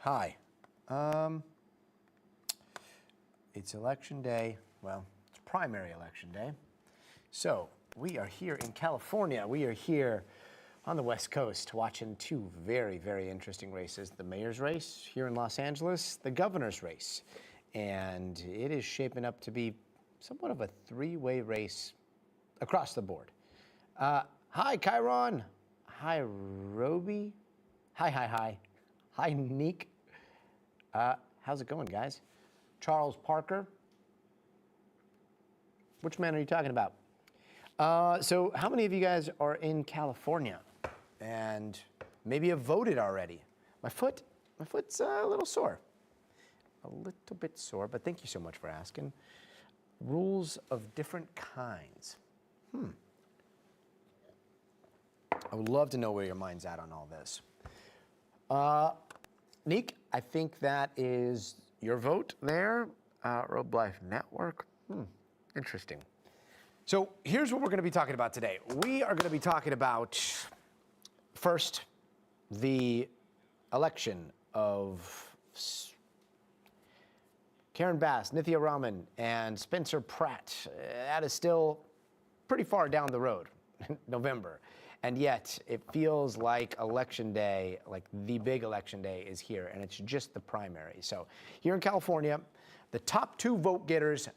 Hi. It's election day. Well, it's primary election day. So we are here in California. We are here on the West Coast watching two very, very interesting races. The mayor's race here in Los Angeles, the governor's race. And it is shaping up to be somewhat of a three-way race across the board. Hi, Chiron. Hi, Roby. Hi. Hi, Neek. How's it going, guys? Charles Parker. Which man are you talking about? So how many of you guys are in California and maybe have voted already? My foot's a little sore. A little bit sore, but thank you so much for asking. Rules of different kinds. I would love to know where your mind's at on all this. Neek, I think that is your vote there. Road Life Network. Interesting. So here's what we're going to be talking about today. We are going to be talking about, first, the election of Karen Bass, Nithya Raman, and Spencer Pratt. That is still pretty far down the road, November. And yet, it feels like election day, like the big election day is here, and it's just the primary. So here in California, the top two vote getters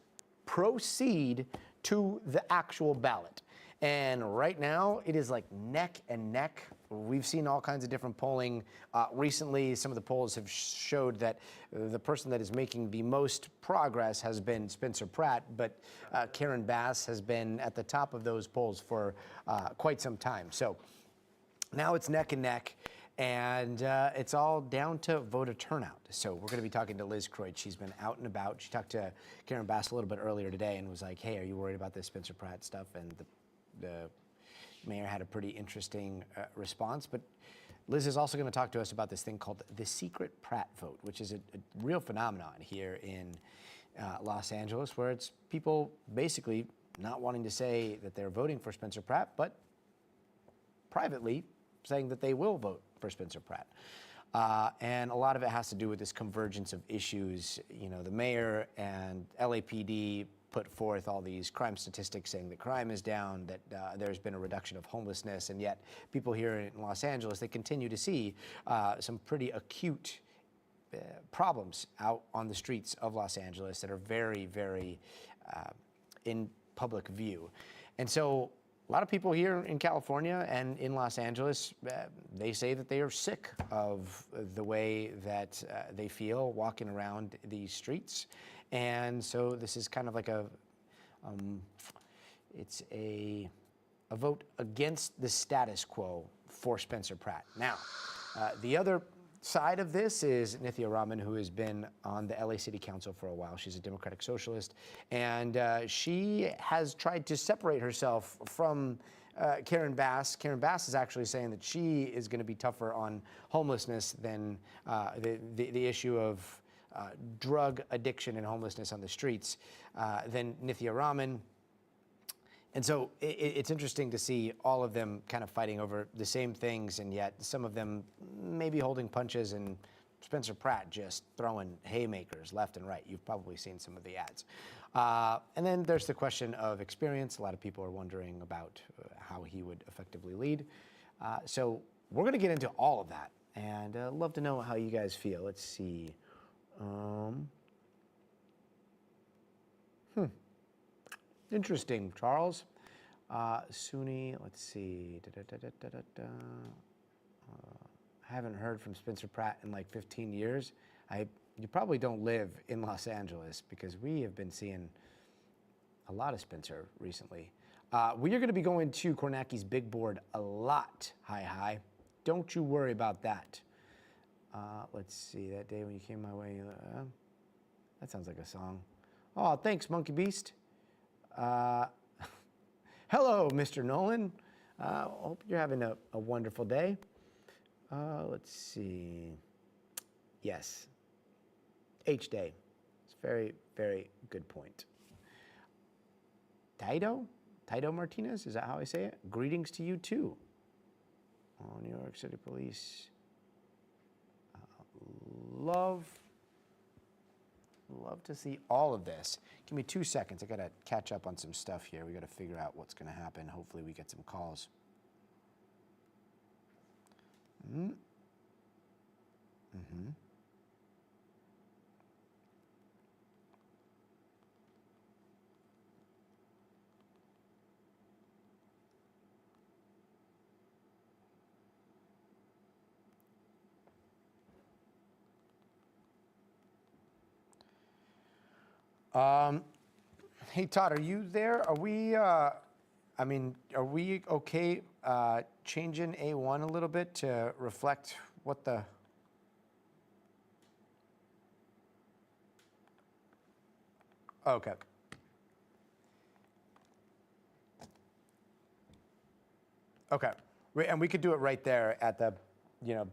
proceed to the actual ballot. And right now, it is like neck and neck. We've seen all kinds of different polling. Recently, some of the polls have showed that the person that is making the most progress has been Spencer Pratt, but Karen Bass has been at the top of those polls for quite some time. So now it's neck and neck, and it's all down to voter turnout. So we're going to be talking to Liz Croyd. She's been out and about. She talked to Karen Bass a little bit earlier today and was like, hey, are you worried about this Spencer Pratt stuff? And the mayor had a pretty interesting response. But Liz is also going to talk to us about this thing called the secret Pratt vote, which is a real phenomenon here in Los Angeles, where it's people basically not wanting to say that they're voting for Spencer Pratt, but privately saying that they will vote for Spencer Pratt. And a lot of it has to do with this convergence of issues. You know, the mayor and LAPD put forth all these crime statistics saying that crime is down, that there's been a reduction of homelessness, and yet people here in Los Angeles, they continue to see some pretty acute problems out on the streets of Los Angeles that are very, very in public view. And so a lot of people here in California and in Los Angeles, they say that they are sick of the way that they feel walking around these streets. And so this is kind of like it's a vote against the status quo for Spencer Pratt. Now, the other side of this is Nithya Raman, who has been on the LA City Council for a while. She's a Democratic Socialist, and she has tried to separate herself from Karen Bass. Karen Bass is actually saying that she is going to be tougher on homelessness than the issue of drug addiction and homelessness on the streets than Nithya Raman. And so it's interesting to see all of them kind of fighting over the same things, and yet some of them maybe holding punches, and Spencer Pratt just throwing haymakers left and right. You've probably seen some of the ads. And then there's the question of experience. A lot of people are wondering about how he would effectively lead. So we're going to get into all of that, and I'd love to know how you guys feel. Let's see. Interesting, Charles. Sunni, let's see. I haven't heard from Spencer Pratt in like 15 years. You probably don't live in Los Angeles because we have been seeing a lot of Spencer recently. We are going to be going to Kornacki's big board a lot. Hi. Don't you worry about that. Let's see, that day when you came my way, that sounds like a song. Oh, thanks, Monkey Beast. Hello, Mr. Nolan. Hope you're having a wonderful day. Let's see. Yes, H-Day. It's a very, very good point. Taido Martinez, is that how I say it? Greetings to you too. Oh, New York City Police. love to see all of this. Give me 2 seconds. I got to catch up on some stuff here. We got to figure out what's going to happen. Hopefully we get some calls. Hey, Todd, are you there? Are we, are we okay changing A1 a little bit to reflect what the... Okay. Okay. And we could do it right there at the,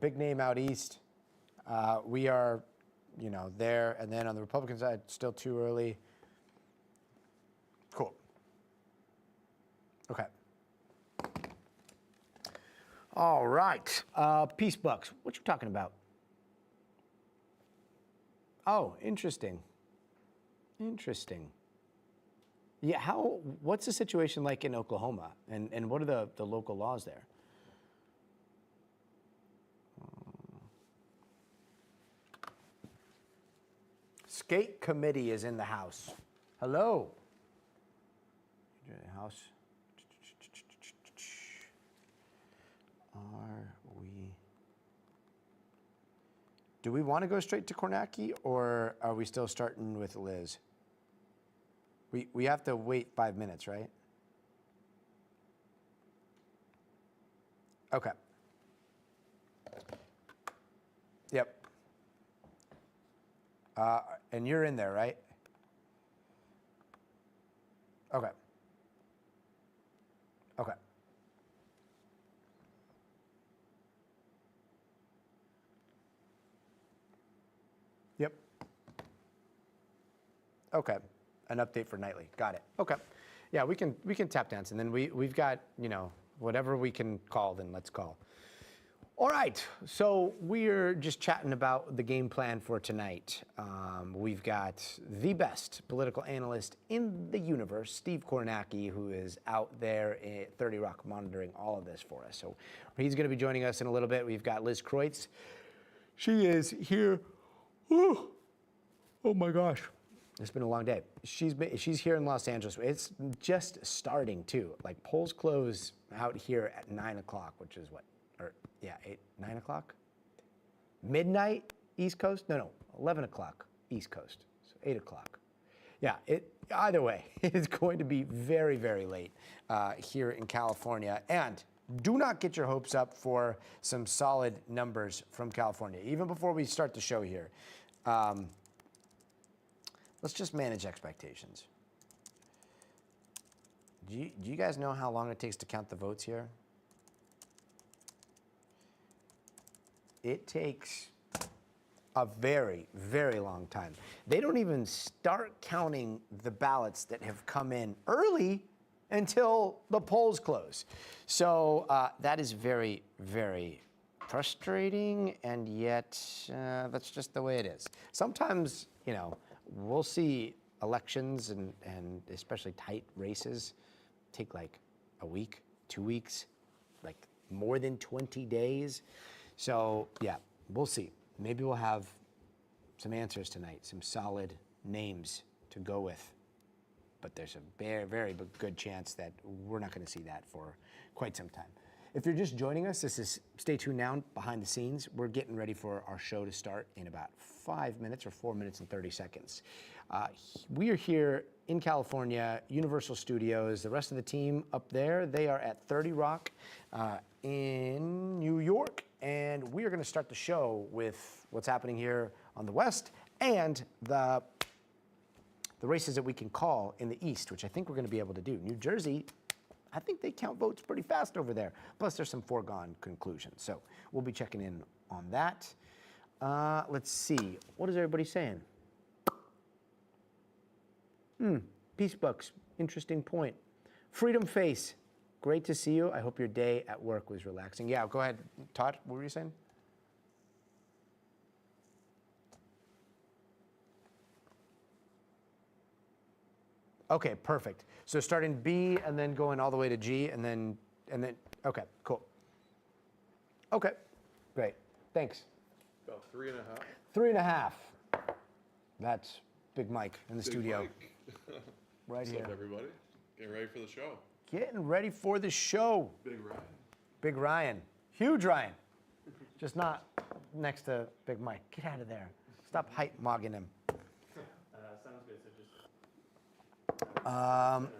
big name out east. We are, there. And then on the Republican side, still too early. Cool. Okay. All right. Peace Bucks. What you talking about? Oh, interesting. Interesting. Yeah, what's the situation like in Oklahoma? And what are the local laws there? Skate committee is in the house. Hello. House. Do we want to go straight to Kornacki, or are we still starting with Liz? We have to wait 5 minutes, right? Okay. Yep. And you're in there, right? Okay. Okay. Yep. Okay. An update for nightly. Got it. Okay. Yeah, we can tap dance, and then we've got, whatever we can call, then let's call. All right, so we're just chatting about the game plan for tonight. We've got the best political analyst in the universe, Steve Kornacki, who is out there at 30 Rock monitoring all of this for us. So he's going to be joining us in a little bit. We've got Liz Kreutz. She is here. Oh my gosh. It's been a long day. She's here in Los Angeles. It's just starting too. Like polls close out here at 9 o'clock, which is what? 9 o'clock? Midnight East Coast? No, 11 o'clock East Coast. So 8 o'clock. Yeah, either way, it's going to be very, very late here in California. And do not get your hopes up for some solid numbers from California. Even before we start the show here, let's just manage expectations. Do you guys know how long it takes to count the votes here? It takes a very, very long time. They don't even start counting the ballots that have come in early until the polls close. So that is very, very frustrating, and yet that's just the way it is. Sometimes, we'll see elections and especially tight races take like a week, 2 weeks, like more than 20 days. So, yeah, we'll see. Maybe we'll have some answers tonight, some solid names to go with. But there's a very, very good chance that we're not going to see that for quite some time. If you're just joining us, stay tuned now behind the scenes. We're getting ready for our show to start in about 5 minutes or 4 minutes and 30 seconds. We are here in California, Universal Studios. The rest of the team up there, they are at 30 Rock in New York. And we are going to start the show with what's happening here on the West and the races that we can call in the East, which I think we're going to be able to do. New Jersey, I think they count votes pretty fast over there. Plus, there's some foregone conclusions. So we'll be checking in on that. Let's see. What is everybody saying? Peace Bucks. Interesting point. Freedom Face. Great to see you. I hope your day at work was relaxing. Yeah, go ahead. Todd, what were you saying? Okay, perfect. So starting B and then going all the way to G and then, okay, cool. Okay, great. Thanks. About 3.5. 3.5. That's Big Mike in the Big studio. Mike. Right What's here. up, everybody? Getting ready for the show. Getting ready for the show. Big Ryan. Big Ryan. Huge Ryan. Just not next to Big Mike. Get out of there. Stop hype-mogging him. Sounds good. So just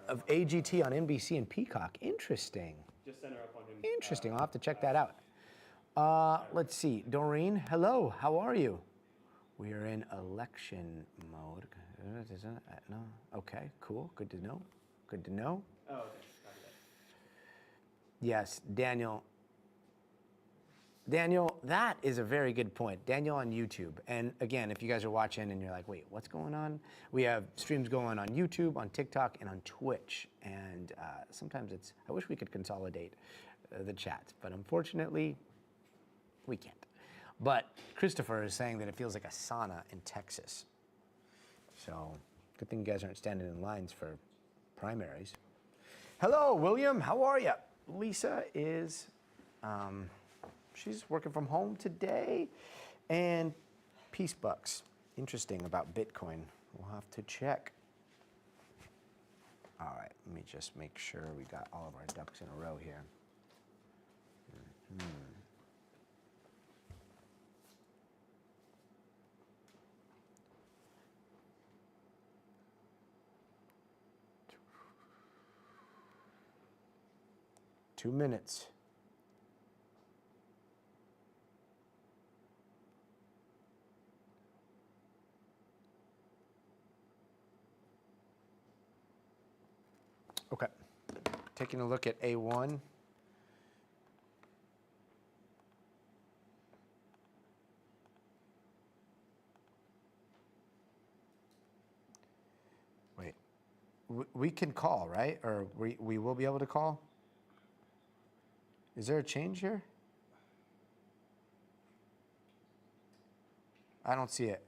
Of AGT on NBC and Peacock. Interesting. just center up on him. Interesting. I'll have to check that out. Let's see. Doreen, hello. How are you? We are in election mode. No. Okay, cool. Good to know. Good to know. Oh, okay. Copy that. Yes, Daniel. Daniel, that is a very good point. Daniel on YouTube. And again, if you guys are watching and you're like, wait, what's going on? We have streams going on YouTube, on TikTok, and on Twitch. And sometimes I wish we could consolidate the chat, but unfortunately, we can't. But Christopher is saying that it feels like a sauna in Texas. So good thing you guys aren't standing in lines for primaries. Hello, William. How are you? Lisa is, she's working from home today. And Peace Bucks. Interesting about Bitcoin. We'll have to check. All right, let me just make sure we got all of our ducks in a row here. 2 minutes. Okay, taking a look at A1. Wait, we can call, right? Or we will be able to call? Is there a change here? I don't see it.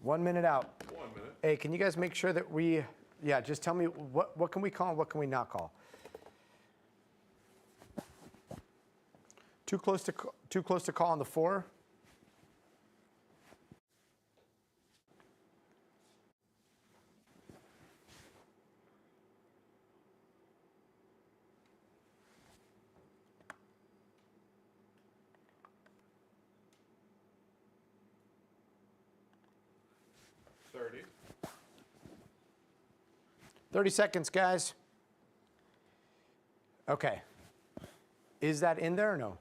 One minute out. 1 minute. Hey, can you guys make sure that just tell me what can we call and what can we not call? Too close to call on the 4. $30. 30 seconds, guys. Okay. Is that in there or no?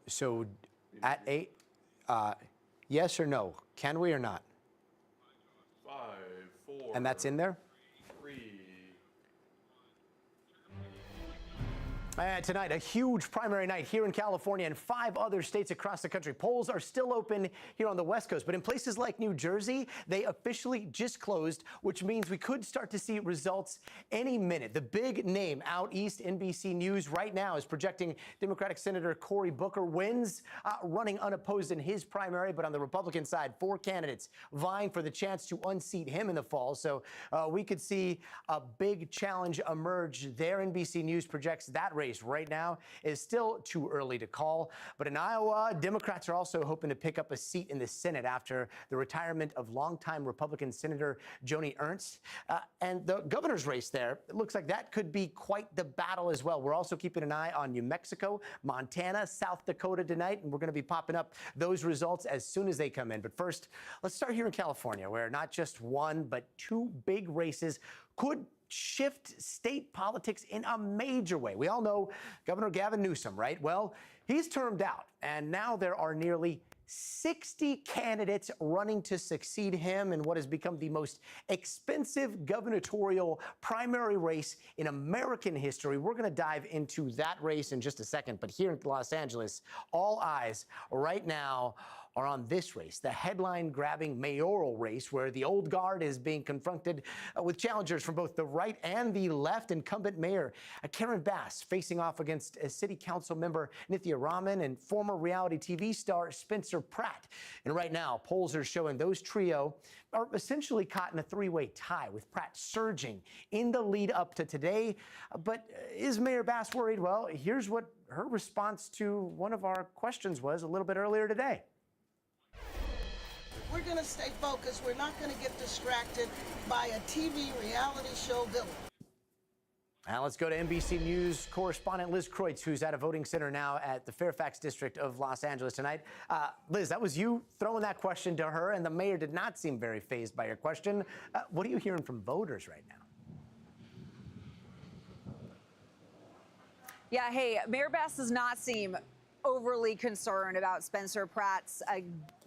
So at 8, yes or no? Can we or not? 5, 4. And that's in there? 3. Tonight, a huge primary night here in California and 5 other states across the country. Polls are still open here on the West Coast, but in places like New Jersey, they officially just closed, which means we could start to see results any minute. The big name out east, NBC News right now, is projecting Democratic Senator Cory Booker wins, running unopposed in his primary, but on the Republican side, 4 candidates vying for the chance to unseat him in the fall. So we could see a big challenge emerge there. NBC News projects that race right now is still too early to call. But in Iowa, Democrats are also hoping to pick up a seat in the Senate after the retirement of longtime Republican Senator Joni Ernst. And the governor's race there, it looks like that could be quite the battle as well. We're also keeping an eye on New Mexico, Montana, South Dakota tonight, and we're going to be popping up those results as soon as they come in. But first, let's start here in California, where not just 1, but 2 big races could shift state politics in a major way. We all know Governor Gavin Newsom, right? Well, he's termed out, and now there are nearly 60 candidates running to succeed him in what has become the most expensive gubernatorial primary race in American history. We're going to dive into that race in just a second. But here in Los Angeles, all eyes right now are on this race, the headline-grabbing mayoral race, where the old guard is being confronted with challengers from both the right and the left. Incumbent Mayor Karen Bass facing off against City Council member Nithya Raman and former reality TV star Spencer Pratt. And right now, polls are showing those trio are essentially caught in a three-way tie, with Pratt surging in the lead up to today. But is Mayor Bass worried? Well, here's what her response to one of our questions was a little bit earlier today. We're going to stay focused. We're not going to get distracted by a TV reality show villain. Now let's go to NBC News correspondent Liz Kreutz, who's at a voting center now at the Fairfax district of Los Angeles tonight. Liz, that was you throwing that question to her, and the mayor did not seem very fazed by your question. What are you hearing from voters right now? Yeah, hey, Mayor Bass does not seem overly concerned about Spencer Pratt's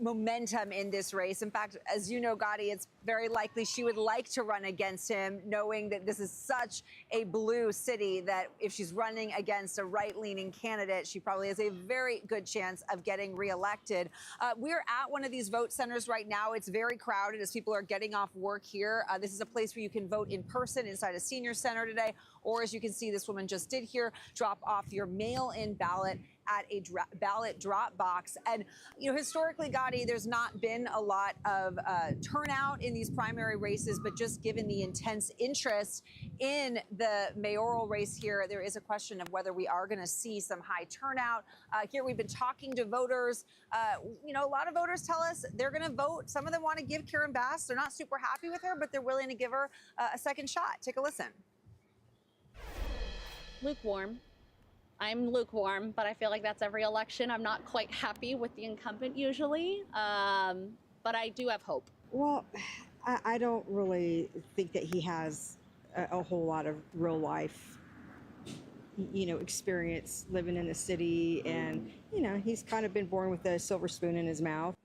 momentum in this race. In fact, as you know, Gotti, it's very likely she would like to run against him, knowing that this is such a blue city that if she's running against a right-leaning candidate, she probably has a very good chance of getting reelected. We're at one of these vote centers right now. It's very crowded as people are getting off work here. This is a place where you can vote in person inside a senior center today, or as you can see, this woman just did here, drop off your mail-in ballot at a ballot drop box. And, you know, historically, Gotti, there's not been a lot of turnout in these primary races, but just given the intense interest in the mayoral race here, there is a question of whether we are going to see some high turnout. Here we've been talking to voters. You know, a lot of voters tell us they're going to vote. Some of them want to give Karen Bass. They're not super happy with her, but they're willing to give her a second shot. Take a listen. Lukewarm. I'm lukewarm, but I feel like that's every election. I'm not quite happy with the incumbent usually, but I do have hope. Well, I don't really think that he has a whole lot of real life, you know, experience living in the city, and, you know, he's kind of been born with a silver spoon in his mouth.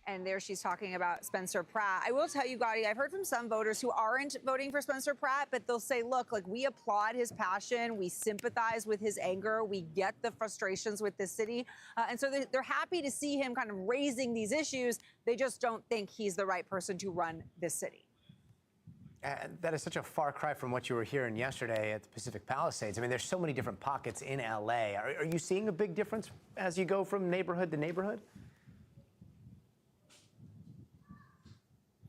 And there she's talking about Spencer Pratt. I will tell you, Gotti, I've heard from some voters who aren't voting for Spencer Pratt, but they'll say, look, like, we applaud his passion. We sympathize with his anger. We get the frustrations with this city. And so they're happy to see him kind of raising these issues. They just don't think he's the right person to run this city. That is such a far cry from what you were hearing yesterday at the Pacific Palisades. I mean, there's so many different pockets in LA. Are you seeing a big difference as you go from neighborhood to neighborhood?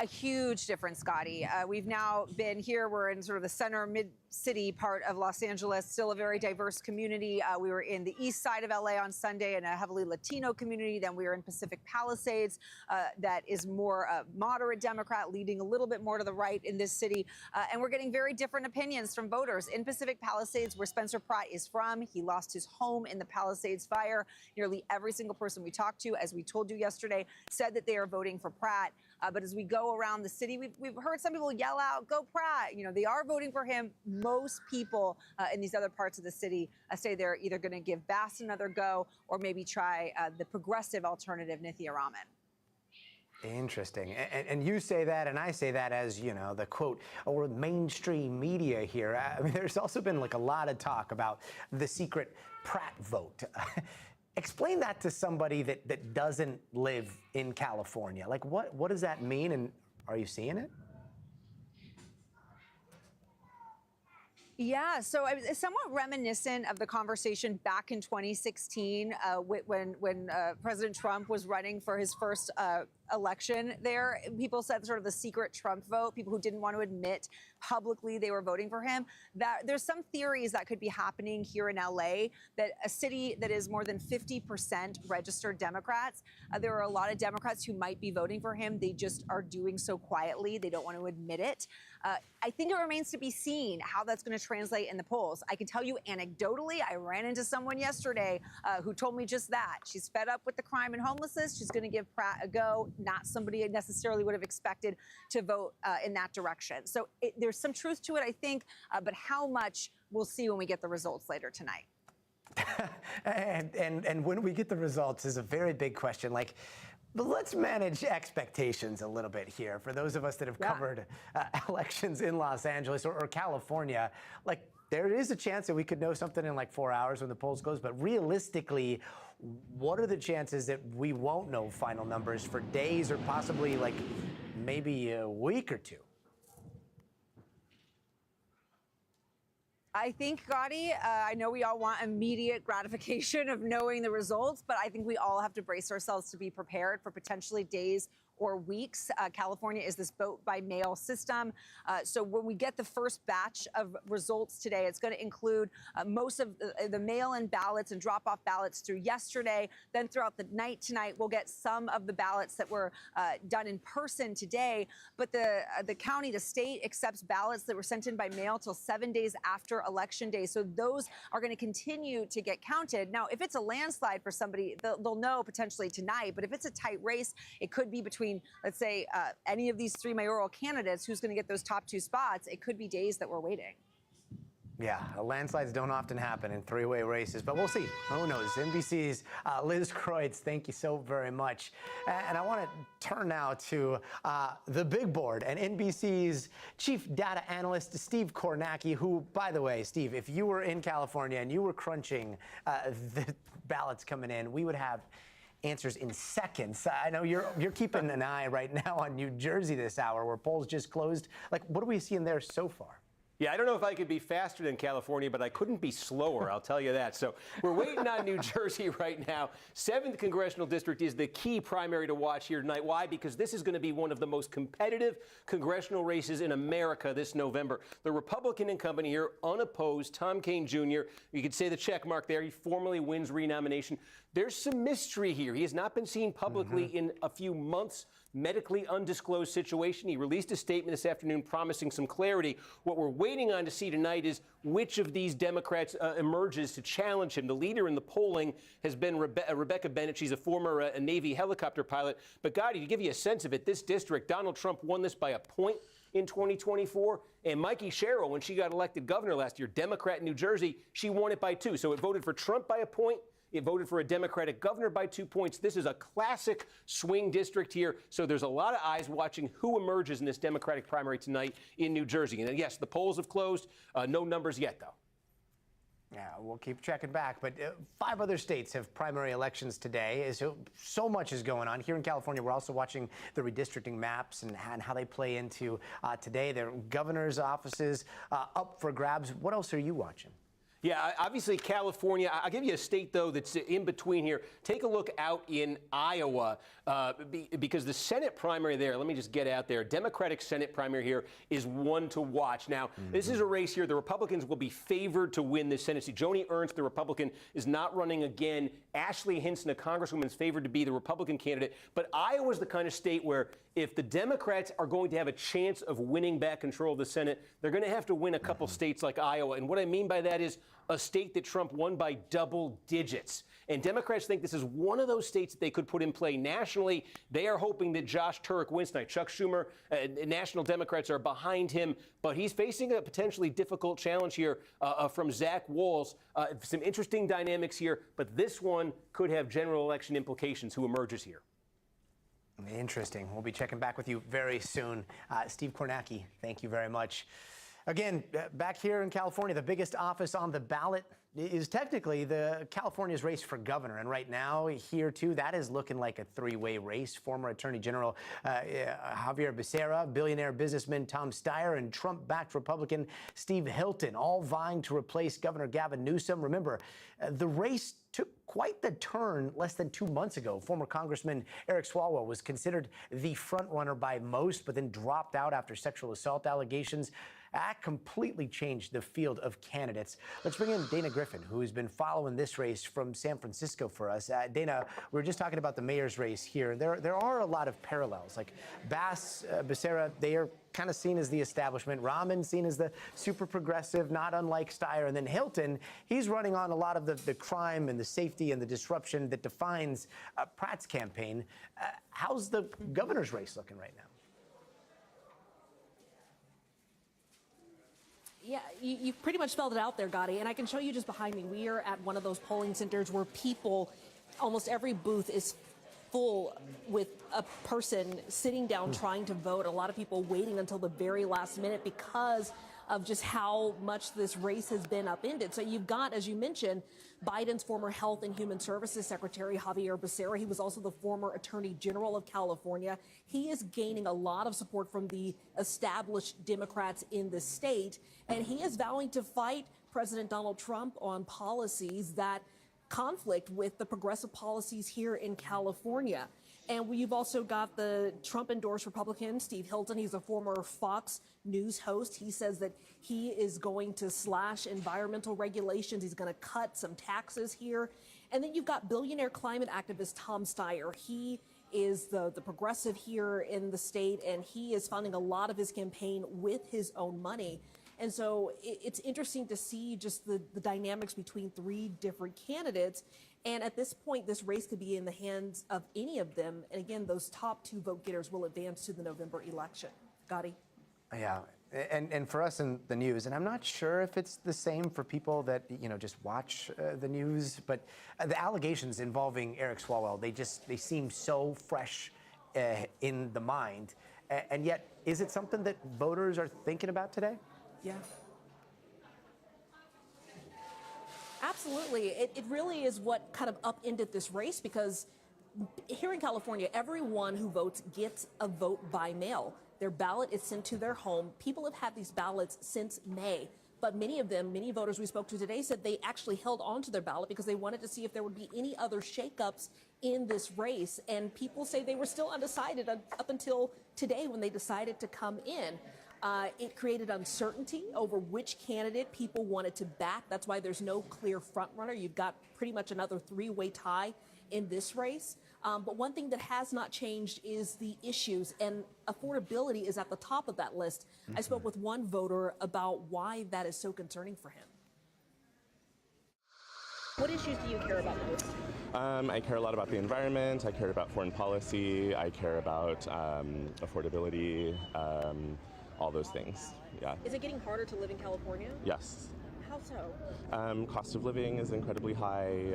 A huge difference, Gotti. We've now been here. We're in sort of the center mid-city part of Los Angeles, still a very diverse community. We were in the east side of LA on Sunday in a heavily Latino community. Then we were in Pacific Palisades, that is more moderate Democrat, leading a little bit more to the right in this city. And we're getting very different opinions from voters. In Pacific Palisades, where Spencer Pratt is from, he lost his home in the Palisades fire. Nearly every single person we talked to, as we told you yesterday, said that they are voting for Pratt. But as we go around the city, we've heard some people yell out, "Go Pratt!" You know, they are voting for him. Most people in these other parts of the city say they're either going to give Bass another go or maybe try the progressive alternative, Nithya Raman. Interesting. And you say that, and I say that as, you know, the quote, or mainstream media here. I mean, there's also been like a lot of talk about the secret Pratt vote. Explain that to somebody that doesn't live in California. Like, what does that mean, and are you seeing it? Yeah, so it's somewhat reminiscent of the conversation back in 2016 when President Trump was running for his first election there. People said sort of the secret Trump vote, people who didn't want to admit publicly they were voting for him. That there's some theories that could be happening here in LA, that a city that is more than 50% registered Democrats, there are a lot of Democrats who might be voting for him. They just are doing so quietly. They don't want to admit it. I think it remains to be seen how that's going to translate in the polls. I can tell you anecdotally, I ran into someone yesterday who told me just that. She's fed up with the crime and homelessness. She's going to give Pratt a go. Not somebody I necessarily would have expected to vote in that direction. So there's some truth to it, I think, but how much we'll see when we get the results later tonight. and when we get the results is a very big question. Like, but let's manage expectations a little bit here. For those of us that have covered elections in Los Angeles or California, like, there is a chance that we could know something in like 4 hours when the polls close. But realistically, what are the chances that we won't know final numbers for days or possibly like maybe a week or two? I think, Gotti, I know we all want immediate gratification of knowing the results, but I think we all have to brace ourselves to be prepared for potentially days or weeks. California is this vote by mail system. So when we get the first batch of results today, it's going to include most of the mail-in ballots and drop-off ballots through yesterday. Then throughout the night tonight, we'll get some of the ballots that were done in person today. But the county, the state accepts ballots that were sent in by mail till 7 days after Election Day. So those are going to continue to get counted. Now, if it's a landslide for somebody, they'll know potentially tonight. But if it's a tight race, it could be between, let's say, any of these three mayoral candidates who's going to get those top two spots. It could be days that we're waiting. Yeah, landslides don't often happen in three-way races, but we'll see. Who knows? NBC's Liz Kreutz, thank you so very much. And I want to turn now to the big board and NBC's chief data analyst, Steve Kornacki, who, by the way, Steve, if you were in California and you were crunching the ballots coming in, we would have answers in seconds. I know you're keeping an eye right now on New Jersey this hour, where polls just closed. Like, what are we seeing there so far? Yeah, I don't know if I could be faster than California, but I couldn't be slower, I'll tell you that. So we're waiting on New Jersey right now. 7th Congressional District is the key primary to watch here tonight. Why? Because this is going to be one of the most competitive congressional races in America this November. The Republican incumbent here, unopposed, Tom Kean Jr., you could say the check mark there. He formally wins renomination. There's some mystery here. He has not been seen publicly in a few months. Medically undisclosed situation. He released a statement this afternoon promising some clarity. What we're waiting on to see tonight is which of these Democrats emerges to challenge him. The leader in the polling has been Rebecca Bennett. She's a former Navy helicopter pilot. But, Gotti, to give you a sense of it, this district, Donald Trump won this by a point in 2024. And Mikey Sherrill, when she got elected governor last year, Democrat in New Jersey, she won it by 2. So it voted for Trump by a point. It voted for a Democratic governor by 2 points. This is a classic swing district here. So there's a lot of eyes watching who emerges in this Democratic primary tonight in New Jersey. And yes, the polls have closed. No numbers yet, though. Yeah, we'll keep checking back. But 5 other states have primary elections today. So much is going on. Here in California, we're also watching the redistricting maps and how they play into today. Their governor's offices up for grabs. What else are you watching? Yeah, obviously California. I'll give you a state, though, that's in between here. Take a look out in Iowa because the Senate primary there, let me just get out there, Democratic Senate primary here is one to watch. Now, this is a race here. The Republicans will be favored to win this Senate seat. Joni Ernst, the Republican, is not running again. Ashley Hinson, a congresswoman, is favored to be the Republican candidate. But Iowa is the kind of state where if the Democrats are going to have a chance of winning back control of the Senate, they're going to have to win a couple states like Iowa. And what I mean by that is a state that Trump won by double digits. And Democrats think this is one of those states that they could put in play nationally. They are hoping that Josh Turek wins tonight. Chuck Schumer, national Democrats are behind him, but he's facing a potentially difficult challenge here from Zach Walz. Some interesting dynamics here, but this one could have general election implications. Who emerges here? Interesting. We'll be checking back with you very soon. Steve Kornacki, thank you very much. Again, back here in California, the biggest office on the ballot is technically the California's race for governor. And right now, here, too, that is looking like a three-way race. Former Attorney General Javier Becerra, billionaire businessman Tom Steyer, and Trump-backed Republican Steve Hilton, all vying to replace Governor Gavin Newsom. Remember, the race took quite the turn less than 2 months ago. Former Congressman Eric Swalwell was considered the frontrunner by most, but then dropped out after sexual assault allegations. That completely changed the field of candidates. Let's bring in Dana Griffin, who's been following this race from San Francisco for us. Dana, we were just talking about the mayor's race here. There are a lot of parallels. Like Becerra, they are kind of seen as the establishment. Rahman seen as the super progressive, not unlike Steyer. And then Hilton, he's running on a lot of the crime and the safety and the disruption that defines Pratt's campaign. How's the governor's race looking right now? Yeah, you pretty much spelled it out there, Gotti, and I can show you just behind me. We are at one of those polling centers where people, almost every booth is full with a person sitting down trying to vote. A lot of people waiting until the very last minute because of just how much this race has been upended. So you've got, as you mentioned, Biden's former Health and Human Services Secretary, Javier Becerra. He was also the former Attorney General of California. He is gaining a lot of support from the established Democrats in the state, and he is vowing to fight President Donald Trump on policies that conflict with the progressive policies here in California. And we've also got the Trump-endorsed Republican, Steve Hilton. He's a former Fox News host. He says that he is going to slash environmental regulations. He's going to cut some taxes here. And then you've got billionaire climate activist Tom Steyer. He is the progressive here in the state, and he is funding a lot of his campaign with his own money. And so it's interesting to see just the dynamics between three different candidates. And at this point, this race could be in the hands of any of them. And again, those top two vote getters will advance to the November election. Gotti? Yeah, and for us in the news, and I'm not sure if it's the same for people that, just watch the news, but the allegations involving Eric Swalwell, they seem so fresh in the mind. And yet, is it something that voters are thinking about today? Yeah. Absolutely. It really is what kind of upended this race, because here in California, everyone who votes gets a vote by mail. Their ballot is sent to their home. People have had these ballots since May, but many voters we spoke to today said they actually held on to their ballot because they wanted to see if there would be any other shakeups in this race. And people say they were still undecided up until today when they decided to come in. It created uncertainty over which candidate people wanted to back. That's why there's no clear front runner. You've got pretty much another three-way tie in this race. But one thing that has not changed is the issues, and affordability is at the top of that list. Mm-hmm. I spoke with one voter about why that is so concerning for him. What issues do you care about most? I care a lot about the environment. I care about foreign policy. I care about affordability. All those things, yeah. Is it getting harder to live in California? Yes. How so? Cost of living is incredibly high.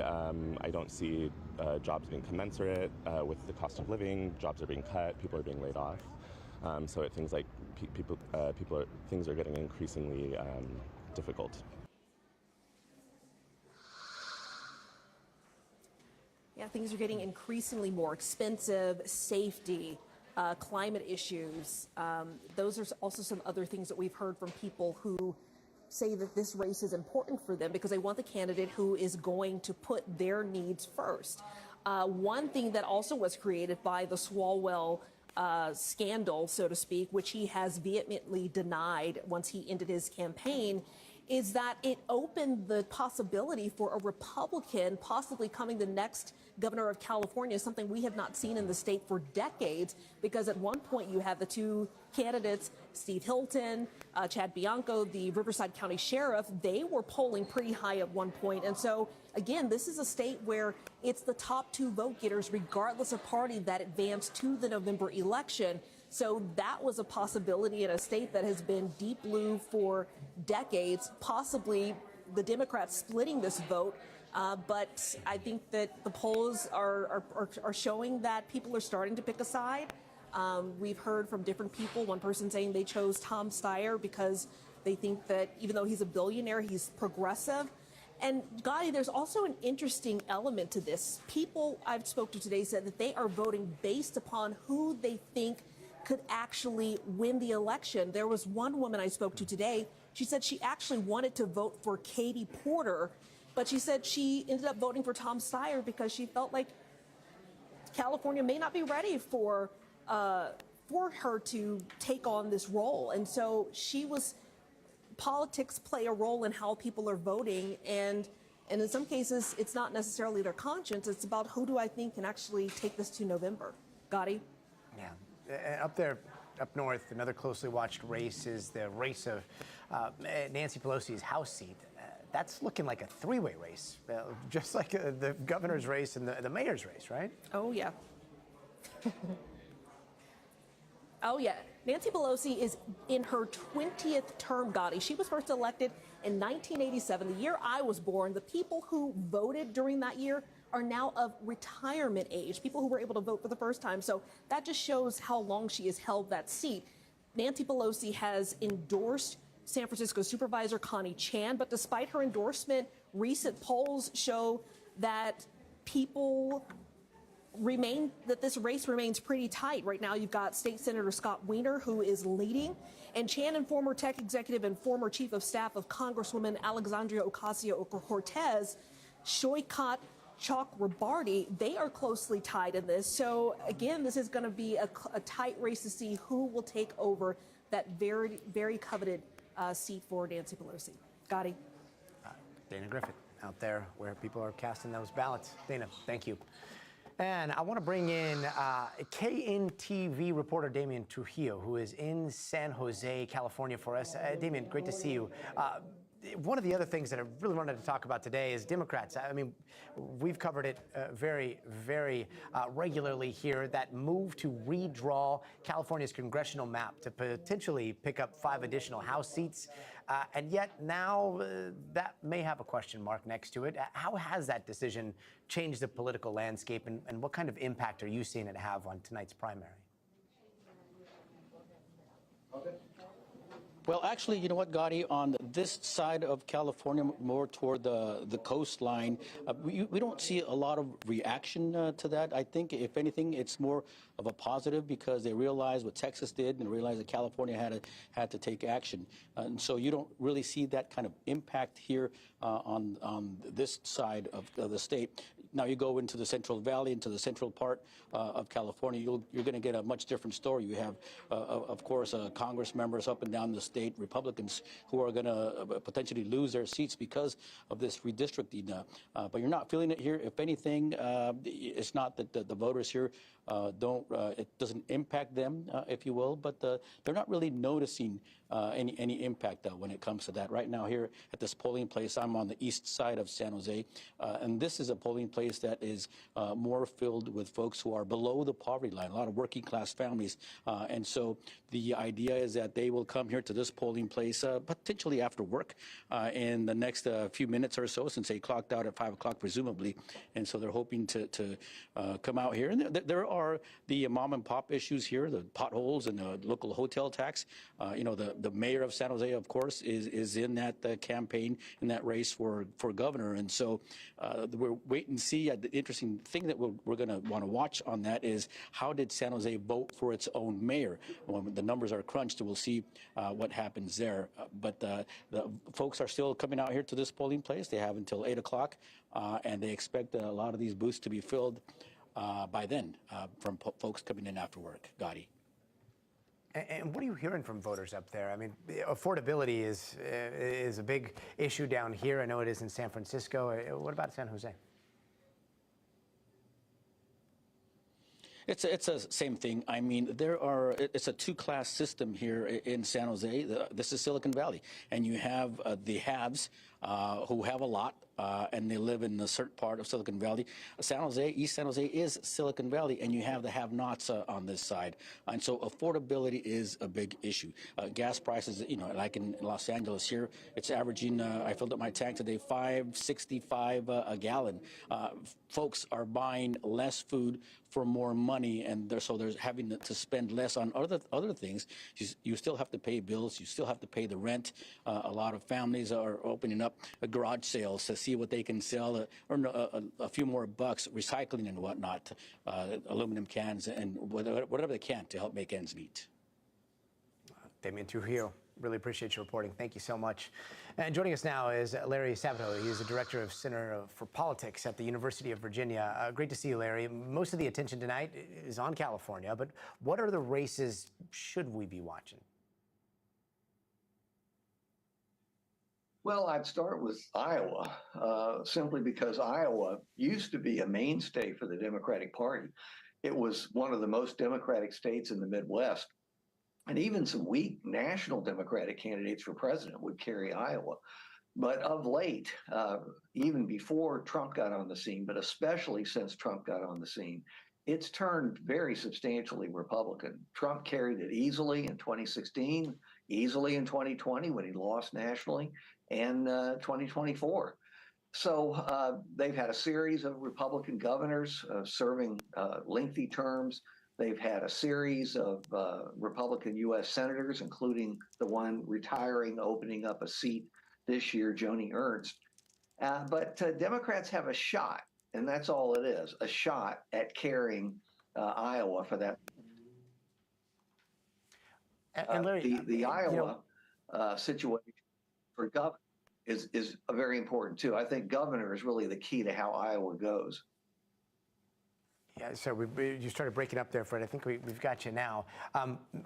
I don't see jobs being commensurate with the cost of living. Jobs are being cut. People are being laid off. So things like things are getting increasingly difficult. Yeah, things are getting increasingly more expensive. Safety. Climate issues. Those are also some other things that we've heard from people who say that this race is important for them because they want the candidate who is going to put their needs first. One thing that also was created by the Swalwell scandal, so to speak, which he has vehemently denied once he ended his campaign, is that it opened the possibility for a Republican possibly coming the next governor of California, something we have not seen in the state for decades, because at one point you had the two candidates, Steve Hilton, Chad Bianco, the Riverside County Sheriff, they were polling pretty high at one point. And so, again, this is a state where it's the top two vote getters, regardless of party, that advance to the November election. So that was a possibility in a state that has been deep blue for decades, possibly the Democrats splitting this vote. But I think that the polls are showing that people are starting to pick a side. We've heard from different people, one person saying they chose Tom Steyer because they think that even though he's a billionaire, he's progressive. And Gotti, there's also an interesting element to this. People I've spoke to today said that they are voting based upon who they think could actually win the election. There was one woman I spoke to today. She said she actually wanted to vote for Katie Porter, but she said she ended up voting for Tom Steyer because she felt like California may not be ready for her to take on this role. And so politics play a role in how people are voting, and in some cases, it's not necessarily their conscience. It's about who do I think can actually take this to November. Gotti? Yeah. Up north, another closely watched race is the race of Nancy Pelosi's House seat. That's looking like a three-way race, just like the governor's race and the mayor's race, right? Oh, yeah. Oh, yeah. Nancy Pelosi is in her 20th term, Gotti. She was first elected in 1987, the year I was born. The people who voted during that year are now of retirement age, people who were able to vote for the first time. So that just shows how long she has held that seat. Nancy Pelosi has endorsed San Francisco Supervisor Connie Chan, but despite her endorsement, recent polls show that this race remains pretty tight. Right now, you've got State Senator Scott Wiener, who is leading, and Chan and former tech executive and former chief of staff of Congresswoman Alexandria Ocasio-Cortez, Shoykat Chakrabarty, they are closely tied in this. So again, this is going to be a tight race to see who will take over that very, very coveted seat for Nancy Pelosi. Gotti. Dana Griffith out there where people are casting those ballots. Dana, thank you. And I want to bring in KNTV reporter Damian Trujillo, who is in San Jose, California for us. Damian, great to see you. One of the other things that I really wanted to talk about today is Democrats. I mean, we've covered it very, very regularly here, that move to redraw California's congressional map to potentially pick up 5 additional House seats. And yet now that may have a question mark next to it. How has that decision changed the political landscape, and what kind of impact are you seeing it have on tonight's primary? Well, actually, you know what, Gotti, on this side of California, more toward the coastline, we don't see a lot of reaction to that. I think, if anything, it's more of a positive because they realize what Texas did and realize that California had to take action. And so you don't really see that kind of impact here on this side of the state. Now you go into the Central Valley, into the central part of California, you're going to get a much different story. You have, of course, Congress members up and down the state, Republicans, who are going to potentially lose their seats because of this redistricting. But you're not feeling it here. If anything, it's not that the voters here it doesn't impact them, if you will, but they're not really noticing any impact when it comes to that. Right now here at this polling place, I'm on the east side of San Jose, and this is a polling place that is more filled with folks who are below the poverty line, a lot of working class families. And so the idea is that they will come here to this polling place potentially after work in the next few minutes or so, since they clocked out at 5 o'clock presumably. And so they're hoping to come out here. And there are the mom and pop issues here, the potholes and the local hotel tax. The mayor of San Jose, of course, is in that campaign, in that race for governor. And so we're wait and see. The interesting thing that we're going to want to watch on that is, how did San Jose vote for its own mayor? When the numbers are crunched, we'll see what happens there. But the folks are still coming out here to this polling place. They have until 8 o'clock, and they expect a lot of these booths to be filled by then from folks coming in after work. Gotti. And what are you hearing from voters up there? I mean, affordability is a big issue down here. I know it is in San Francisco. What about San Jose? It's a same thing. I mean, it's a 2-class system here in San Jose. This is Silicon Valley, and you have the haves who have a lot, and they live in a certain part of Silicon Valley. San Jose, East San Jose is Silicon Valley, and you have the have-nots on this side. And so affordability is a big issue. Gas prices, like in Los Angeles here, it's averaging, I filled up my tank today, $5.65 a gallon. Folks are buying less food for more money, and so they're having to spend less on other things. You still have to pay bills. You still have to pay the rent. A lot of families are opening up garage sales to see what they can sell, earn a few more bucks, recycling and whatnot, aluminum cans and whatever they can to help make ends meet. Damian Trujillo, really appreciate your reporting. Thank you so much. And joining us now is Larry Sabato. He is the director of Center for Politics at the University of Virginia. Great to see you, Larry. Most of the attention tonight is on California, but what are the races should we be watching? Well, I'd start with Iowa, simply because Iowa used to be a mainstay for the Democratic Party. It was one of the most Democratic states in the Midwest. And even some weak national Democratic candidates for president would carry Iowa. But of late, even before Trump got on the scene, but especially since Trump got on the scene, it's turned very substantially Republican. Trump carried it easily in 2016, easily in 2020 when he lost nationally, and 2024. So they've had a series of Republican governors serving lengthy terms. They've had a series of Republican U.S. senators, including the one retiring, opening up a seat this year, Joni Ernst. But Democrats have a shot, and that's all it is, a shot at carrying Iowa for that. And Larry, the Iowa situation for governor is very important too. I think governor is really the key to how Iowa goes. Yeah, so you started breaking up there, Fred. I think we've got you now.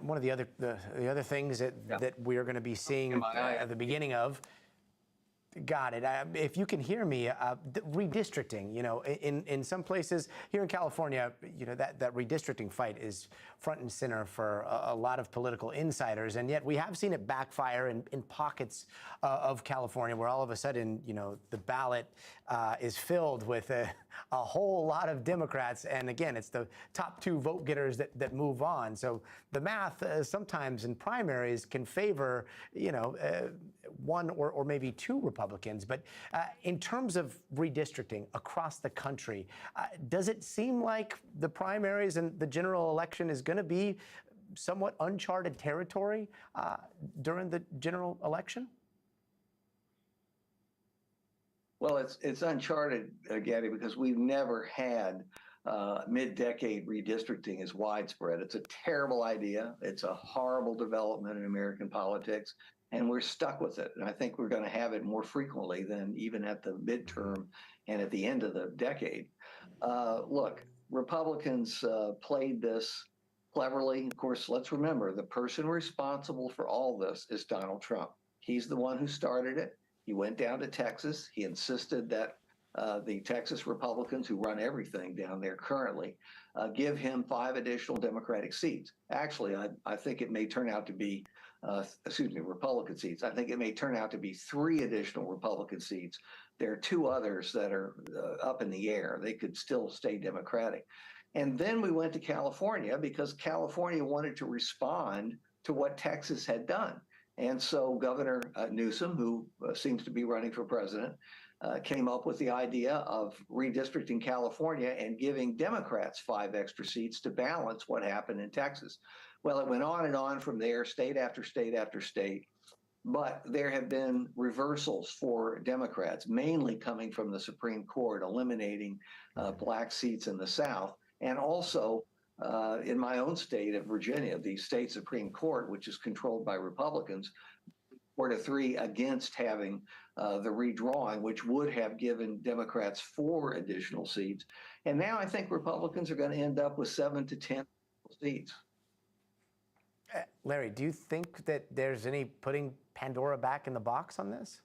One of the other things that we're going to be seeing at the beginning of. Got it. If you can hear me, redistricting, in some places here in California, that redistricting fight is front and center for a lot of political insiders. And yet we have seen it backfire in pockets of California where all of a sudden, the ballot is filled with a whole lot of Democrats. And again, it's the top two vote getters that move on. So the math sometimes in primaries can favor, one or maybe two Republicans. But in terms of redistricting across the country, does it seem like the primaries and the general election is going to be somewhat uncharted territory during the general election? Well, it's uncharted, Gabby, because we've never had mid-decade redistricting as widespread. It's a terrible idea. It's a horrible development in American politics, and we're stuck with it. And I think we're going to have it more frequently than even at the midterm and at the end of the decade. Look, Republicans played this cleverly. Of course, let's remember, the person responsible for all this is Donald Trump. He's the one who started it. He went down to Texas. He insisted that the Texas Republicans, who run everything down there currently, give him 5 additional Democratic seats. Actually, I think it may turn out to be, Republican seats. I think it may turn out to be 3 additional Republican seats. There are 2 others that are up in the air. They could still stay Democratic. And then we went to California because California wanted to respond to what Texas had done. And so Governor Newsom, who seems to be running for president, came up with the idea of redistricting California and giving Democrats 5 extra seats to balance what happened in Texas. Well, it went on and on from there, state after state after state. But there have been reversals for Democrats, mainly coming from the Supreme Court, eliminating black seats in the South. And also in my own state of Virginia, the state Supreme Court, which is controlled by Republicans, 4-3 against having the redrawing, which would have given Democrats 4 additional seats. And now I think Republicans are going to end up with 7 to 10 seats. Larry, do you think that there's any putting Pandora back in the box on this?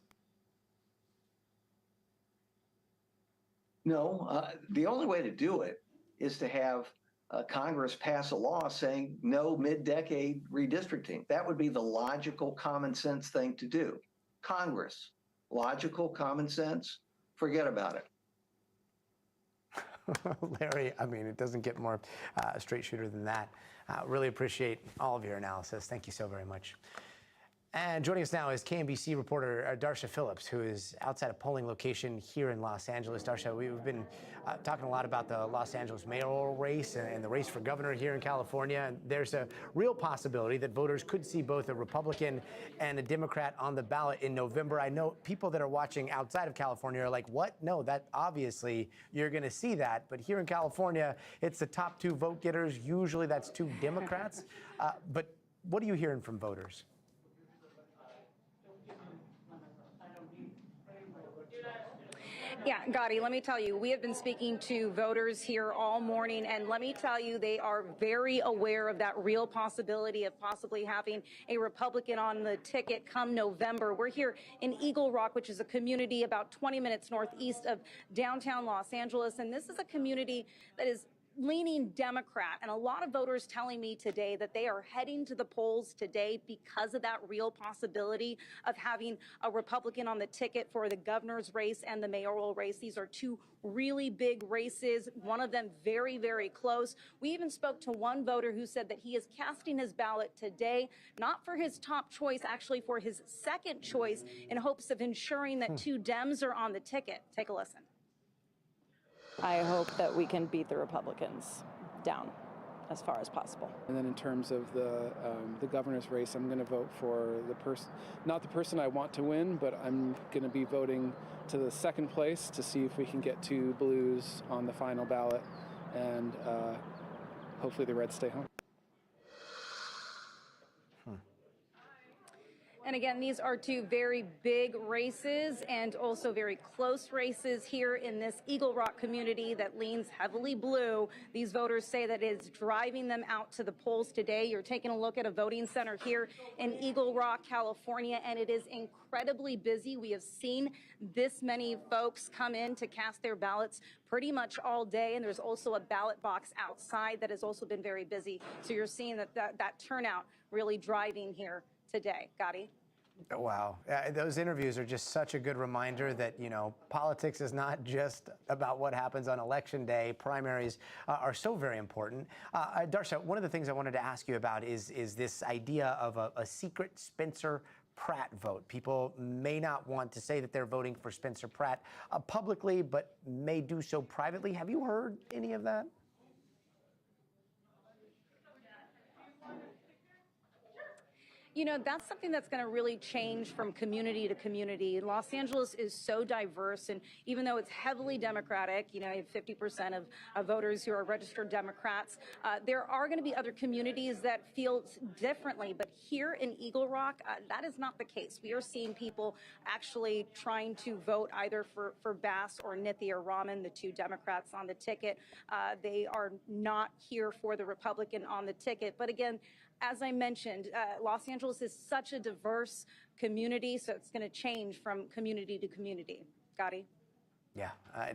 No, the only way to do it is to have Congress pass a law saying no mid-decade redistricting. That would be the logical, common sense thing to do. Congress, logical, common sense, forget about it. Larry, I mean, it doesn't get more straight shooter than that. Really appreciate all of your analysis. Thank you so very much. And joining us now is KNBC reporter Darsha Phillips, who is outside a polling location here in Los Angeles. Darsha, we've been talking a lot about the Los Angeles mayoral race and the race for governor here in California. And there's a real possibility that voters could see both a Republican and a Democrat on the ballot in November. I know people that are watching outside of California are like, what? No, that obviously you're going to see that. But here in California, it's the top 2 vote getters. Usually that's 2 Democrats. But what are you hearing from voters? Yeah, Gotti, let me tell you, we have been speaking to voters here all morning, and let me tell you, they are very aware of that real possibility of possibly having a Republican on the ticket come November. We're here in Eagle Rock, which is a community about 20 minutes northeast of downtown Los Angeles, and this is a community that is leaning Democrat, and a lot of voters telling me today that they are heading to the polls today because of that real possibility of having a Republican on the ticket for the governor's race and the mayoral race. These are two really big races, one of them very, very close. We even spoke to one voter who said that he is casting his ballot today, not for his top choice, actually for his second choice, in hopes of ensuring that two Dems are on the ticket. Take a listen. I hope that we can beat the Republicans down as far as possible. And then in terms of the governor's race, I'm going to vote for the person, not the person I want to win, but I'm going to be voting to the second place to see if we can get two blues on the final ballot, and hopefully the Reds stay home. And again, these are two very big races and also very close races here in this Eagle Rock community that leans heavily blue. These voters say that it's driving them out to the polls today. You're taking a look at a voting center here in Eagle Rock, California, and it is incredibly busy. We have seen this many folks come in to cast their ballots pretty much all day, and there's also a ballot box outside that has also been very busy. So you're seeing that turnout really driving here today. Gotti? Wow. Those interviews are just such a good reminder that, you know, politics is not just about what happens on Election Day. Primaries are so very important. Darsha, one of the things I wanted to ask you about is this idea of a secret Spencer Pratt vote. People may not want to say that they're voting for Spencer Pratt publicly, but may do so privately. Have you heard any of that? You know, that's something that's going to really change from community to community. Los Angeles is so diverse, and even though it's heavily Democratic, you know, you have 50% of voters who are registered Democrats, there are going to be other communities that feel differently. But here in Eagle Rock, that is not the case. We are seeing people actually trying to vote either for Bass or Nithya Raman, the two Democrats on the ticket. They are not here for the Republican on the ticket. But again, as I mentioned, Los Angeles is such a diverse community, so it's going to change from community to community. Gotti? Yeah,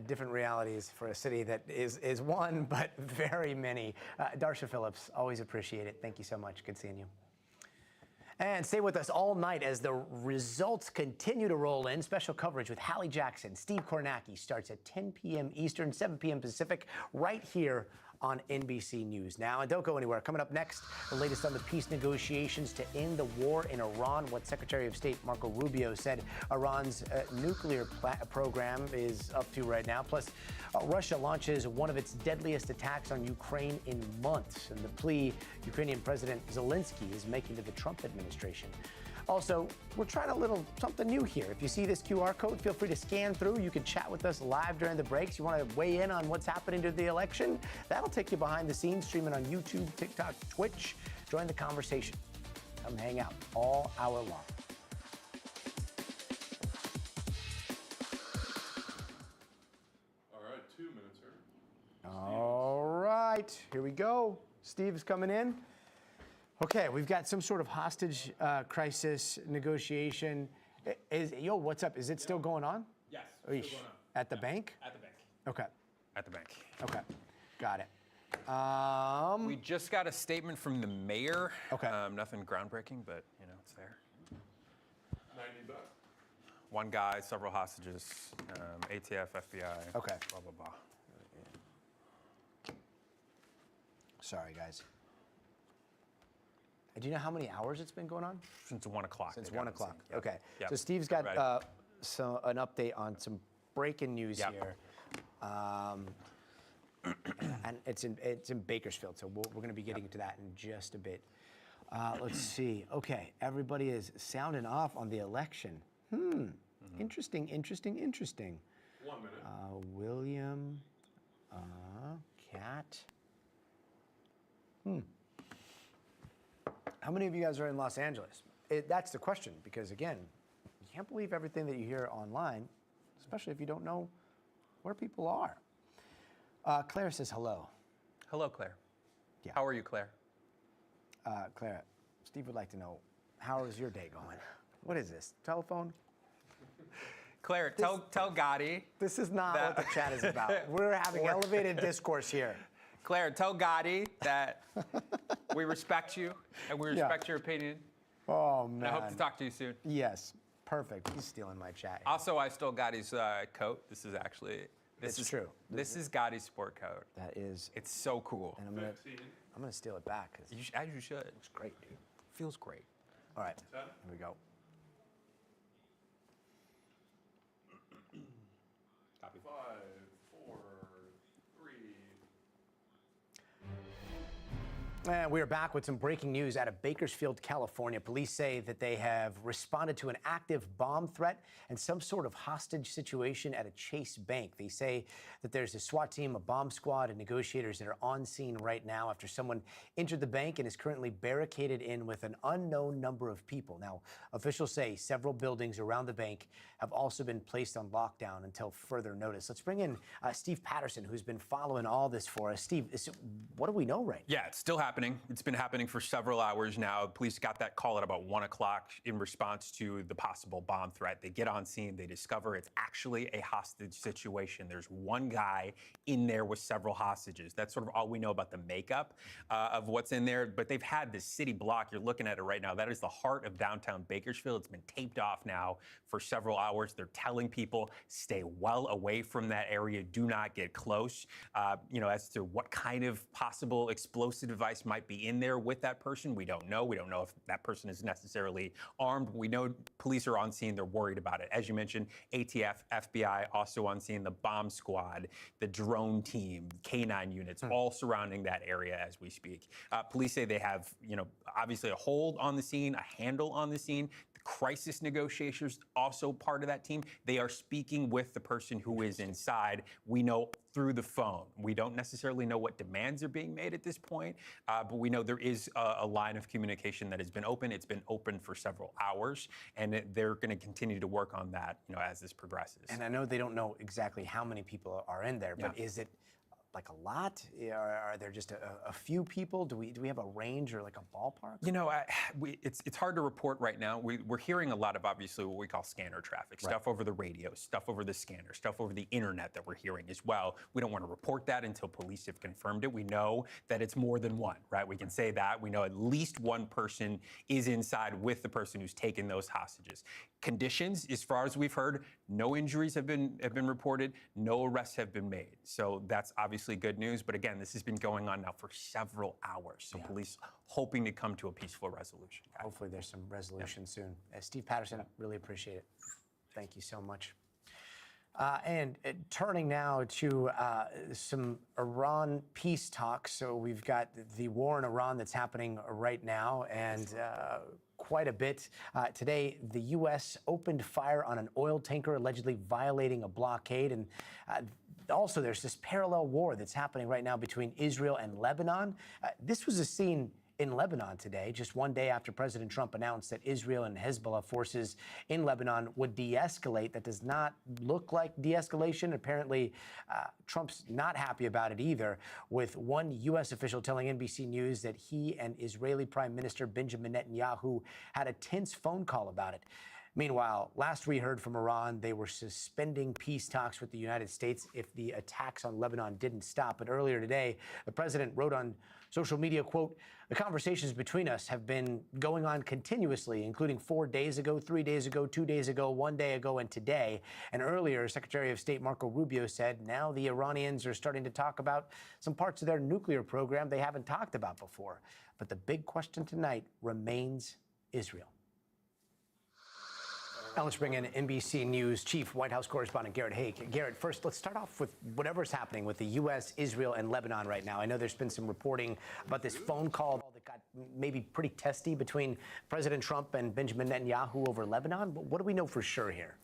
different realities for a city that is one, but very many. Darsha Phillips, always appreciate it. Thank you so much. Good seeing you. And stay with us all night as the results continue to roll in. Special coverage with Hallie Jackson, Steve Kornacki starts at 10 p.m. Eastern, 7 p.m. Pacific, right here on NBC News Now. And don't go anywhere. Coming up next, the latest on the peace negotiations to end the war in Iran, what Secretary of State Marco Rubio said Iran's nuclear program is up to right now. Plus, Russia launches one of its deadliest attacks on Ukraine in months, and the plea Ukrainian President Zelensky is making to the Trump administration. Also, we're trying a little something new here. If you see this QR code, feel free to scan through. You can chat with us live during the breaks. You want to weigh in on what's happening to the election? That'll take you behind the scenes, streaming on YouTube, TikTok, Twitch. Join the conversation. Come hang out all hour long. All right, 2 minutes, sir. All right, here we go. Steve's coming in. Okay, we've got some sort of hostage crisis negotiation. Yo, what's up? Is it still going on? Yes, Eesh. still going on. At the bank? At the bank. Okay. At the bank. Okay. Got it. We just got a statement from the mayor. Okay. Nothing groundbreaking, but you know it's there. 90 bucks. One guy, several hostages, ATF, FBI. Okay. Blah blah blah. Sorry, guys. Do you know how many hours it's been going on? Since 1 o'clock. Since they 1 got o'clock. the scene. Okay. Yep. So Steve's Get got ready. an update on some breaking news Yep. here. And it's in Bakersfield, so we're going to be getting into that in just a bit. Let's see. Okay, everybody is sounding off on the election. Interesting. 1 minute. William, Kat. How many of you guys are in Los Angeles? That's the question, because again, you can't believe everything that you hear online, especially if you don't know where people are. Claire says hello. Hello, Claire. Yeah. How are you, Claire? Claire, Steve would like to know, how is your day going? What is this, telephone? Claire, tell Gotti. This is not what the chat is about. We're having elevated discourse here. Claire, tell Gotti that we respect you and we respect your opinion. Oh, man. And I hope to talk to you soon. Yes, perfect. He's stealing my chat. Also, I stole Gotti's coat. This is actually... This is true. This is Gotti's sport coat. That is. It's so cool. And I'm gonna steal it back. As you should. Looks great, dude. Feels great. All right, here we go. Copy. 5, 4, 3. And we are back with some breaking news out of Bakersfield, California. Police say that they have responded to an active bomb threat and some sort of hostage situation at a Chase bank. They say that there's a SWAT team, a bomb squad, and negotiators that are on scene right now after someone entered the bank and is currently barricaded in with an unknown number of people. Now, officials say several buildings around the bank have also been placed on lockdown until further notice. Let's bring in Steve Patterson, who's been following all this for us. Steve, what do we know right now? Yeah, it's still happening. It's been happening for several hours now. Police got that call at about 1 o'clock in response to the possible bomb threat. They get on scene. They discover it's actually a hostage situation. There's one guy in there with several hostages. That's sort of all we know about the makeup of what's in there. But they've had this city block. You're looking at it right now. That is the heart of downtown Bakersfield. It's been taped off now for several hours. They're telling people stay well away from that area. Do not get close. As to what kind of possible explosive device might be in there with that person, we don't know. We don't know if that person is necessarily armed. We know police are on scene. They're worried about it. As you mentioned, ATF, FBI also on scene, the bomb squad, the drone team, K9 units, all surrounding that area as we speak. Police say they have, obviously a hold on the scene, a handle on the scene. The crisis negotiators, also part of that team. They are speaking with the person who is inside. We know through the phone. We don't necessarily know what demands are being made at this point, but we know there is a line of communication that has been open. It's been open for several hours, and they're going to continue to work on that, as this progresses. And I know they don't know exactly how many people are in there, but is it like a lot? Are there just a few people? Do we have a range or like a ballpark? It's hard to report right now. We're hearing a lot of obviously what we call scanner traffic, stuff over the radio, stuff over the scanner, stuff over the internet that we're hearing as well. We don't want to report that until police have confirmed it. We know that it's more than one, right? We can say that. We know at least one person is inside with the person who's taken those hostages. Conditions, as far as we've heard, no injuries have been reported, no arrests have been made. So that's obviously good news. But again, this has been going on now for several hours. So police hoping to come to a peaceful resolution. Hopefully there's some resolution soon. Steve Patterson, really appreciate it. Thank you so much. And turning now to some Iran peace talks. So we've got the war in Iran that's happening right now, and quite a bit. Today, the U.S. opened fire on an oil tanker allegedly violating a blockade. And also, there's this parallel war that's happening right now between Israel and Lebanon. This was a scene in Lebanon today, just one day after President Trump announced that Israel and Hezbollah forces in Lebanon would de-escalate. That does not look like de-escalation. Apparently, Trump's not happy about it either, with one U.S. official telling NBC News that he and Israeli Prime Minister Benjamin Netanyahu had a tense phone call about it. Meanwhile, last we heard from Iran, they were suspending peace talks with the United States if the attacks on Lebanon didn't stop. But earlier today, the president wrote on social media, quote, "The conversations between us have been going on continuously, including 4 days ago, 3 days ago, 2 days ago, 1 day ago, and today." And earlier, Secretary of State Marco Rubio said now the Iranians are starting to talk about some parts of their nuclear program they haven't talked about before. But the big question tonight remains Israel. Now let's bring in NBC News Chief White House Correspondent Garrett Haake. Garrett, first, let's start off with whatever's happening with the U.S., Israel, and Lebanon right now. I know there's been some reporting about this phone call that got maybe pretty testy between President Trump and Benjamin Netanyahu over Lebanon. But what do we know for sure here?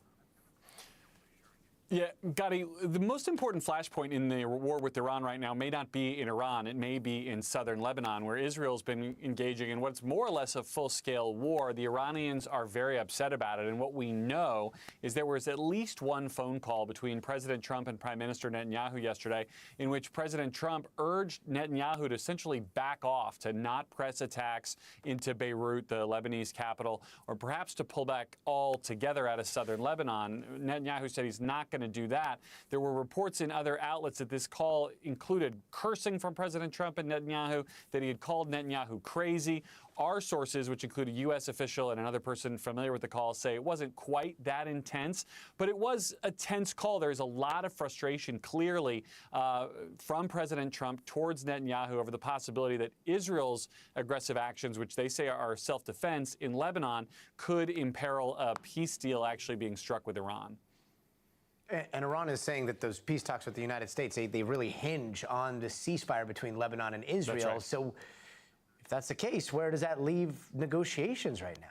Yeah, Gotti, the most important flashpoint in the war with Iran right now may not be in Iran. It may be in southern Lebanon, where Israel's been engaging in what's more or less a full-scale war. The Iranians are very upset about it. And what we know is there was at least one phone call between President Trump and Prime Minister Netanyahu yesterday in which President Trump urged Netanyahu to essentially back off, to not press attacks into Beirut, the Lebanese capital, or perhaps to pull back altogether out of southern Lebanon. Netanyahu said he's not going going to do that. There were reports in other outlets that this call included cursing from President Trump and Netanyahu, that he had called Netanyahu crazy. Our sources, which include a U.S. official and another person familiar with the call, say it wasn't quite that intense, but it was a tense call. There's a lot of frustration, clearly, from President Trump towards Netanyahu over the possibility that Israel's aggressive actions, which they say are self-defense in Lebanon, could imperil a peace deal actually being struck with Iran. And Iran is saying that those peace talks with the United States, they really hinge on the ceasefire between Lebanon and Israel. That's right. So if that's the case, where does that leave negotiations right now?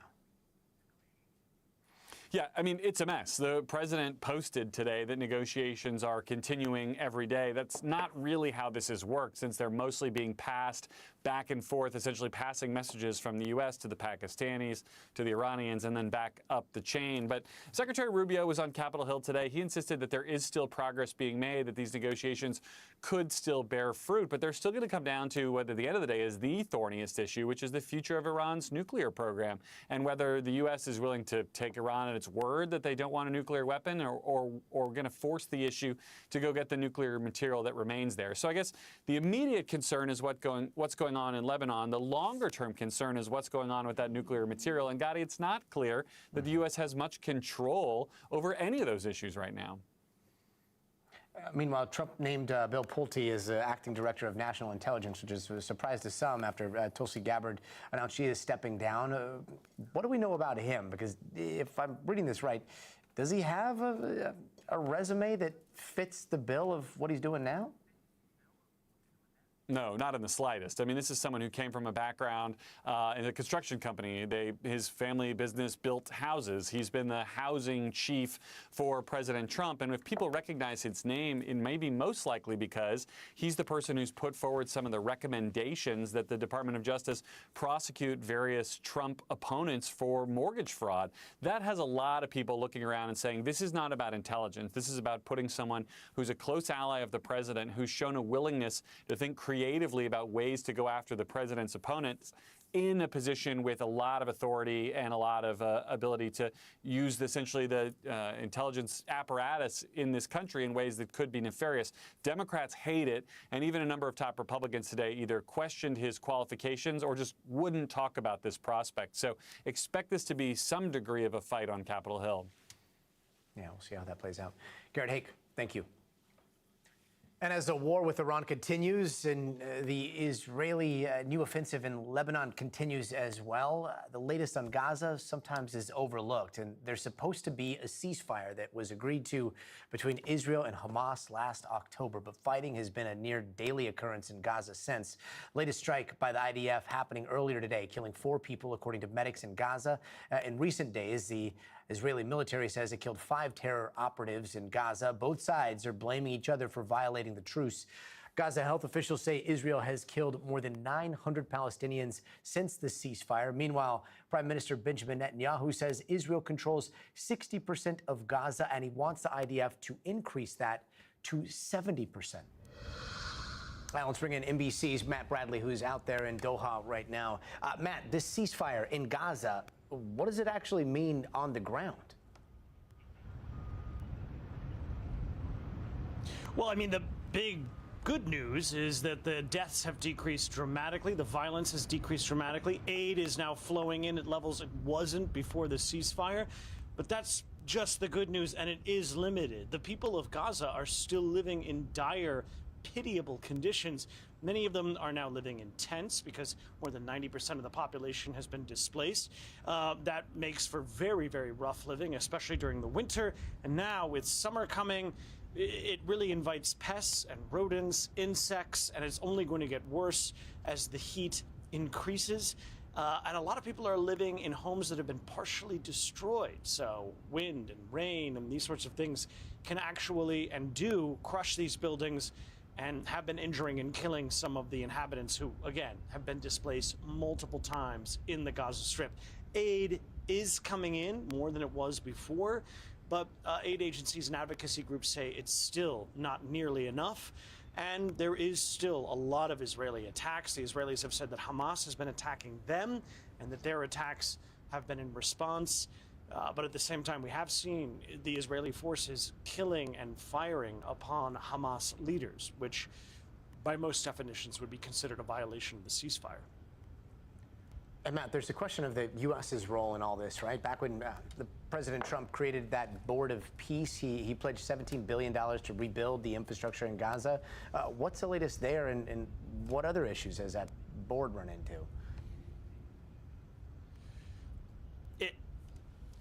Yeah, I mean, it's a mess. The president posted today that negotiations are continuing every day. That's not really how this has worked, since they're mostly being passed back and forth, essentially passing messages from the U.S. to the Pakistanis, to the Iranians, and then back up the chain. But Secretary Rubio was on Capitol Hill today. He insisted that there is still progress being made, that these negotiations could still bear fruit, but they're still going to come down to what, at the end of the day, is the thorniest issue, which is the future of Iran's nuclear program, and whether the U.S. is willing to take Iran at its word that they don't want a nuclear weapon, or going to force the issue to go get the nuclear material that remains there. So I guess the immediate concern is what's going on in Lebanon. The longer-term concern is what's going on with that nuclear material. And, Gadi, it's not clear that the U.S. has much control over any of those issues right now. Meanwhile, Trump named Bill Pulte as acting director of national intelligence, which is a surprise to some after Tulsi Gabbard announced she is stepping down. What do we know about him? Because if I'm reading this right, does he have a resume that fits the bill of what he's doing now? No, not in the slightest. I mean, this is someone who came from a background in a construction company. His family business built houses. He's been the housing chief for President Trump. And if people recognize his name, it may be most likely because he's the person who's put forward some of the recommendations that the Department of Justice prosecute various Trump opponents for mortgage fraud. That has a lot of people looking around and saying, this is not about intelligence. This is about putting someone who's a close ally of the president, who's shown a willingness to think creatively about ways to go after the president's opponents, in a position with a lot of authority and a lot of ability to use essentially the intelligence apparatus in this country in ways that could be nefarious. Democrats hate it, and even a number of top Republicans today either questioned his qualifications or just wouldn't talk about this prospect. So expect this to be some degree of a fight on Capitol Hill. Yeah, we'll see how that plays out. Garrett Haake, thank you. And as the war with Iran continues and the Israeli new offensive in Lebanon continues as well, the latest on Gaza sometimes is overlooked. And there's supposed to be a ceasefire that was agreed to between Israel and Hamas last October. But fighting has been a near daily occurrence in Gaza since. Latest strike by the IDF happening earlier today, killing 4 people, according to medics in Gaza. In recent days, the Israeli military says it killed 5 terror operatives in Gaza. Both sides are blaming each other for violating the truce. Gaza health officials say Israel has killed more than 900 Palestinians since the ceasefire. Meanwhile, Prime Minister Benjamin Netanyahu says Israel controls 60% of Gaza, and he wants the IDF to increase that to 70%. Now, let's bring in NBC's Matt Bradley, who's out there in Doha right now. Matt, this ceasefire in Gaza, what does it actually mean on the ground? Well, I mean, the big good news is that the deaths have decreased dramatically. The violence has decreased dramatically. Aid is now flowing in at levels it wasn't before the ceasefire. But that's just the good news, and it is limited. The people of Gaza are still living in dire, pitiable conditions. Many of them are now living in tents because more than 90% of the population has been displaced. That makes for very, very rough living, especially during the winter. And now with summer coming, it really invites pests and rodents, insects, and it's only going to get worse as the heat increases. And a lot of people are living in homes that have been partially destroyed. So wind and rain and these sorts of things can actually and do crush these buildings and have been injuring and killing some of the inhabitants who, again, have been displaced multiple times in the Gaza Strip. Aid is coming in more than it was before, but aid agencies and advocacy groups say it's still not nearly enough. And there is still a lot of Israeli attacks. The Israelis have said that Hamas has been attacking them and that their attacks have been in response. But at the same time, we have seen the Israeli forces killing and firing upon Hamas leaders, which by most definitions would be considered a violation of the ceasefire. And Matt, there's the question of the U.S.'s role in all this, right? Back when the President Trump created that board of peace, he pledged $17 billion to rebuild the infrastructure in Gaza. What's the latest there, and what other issues has that board run into?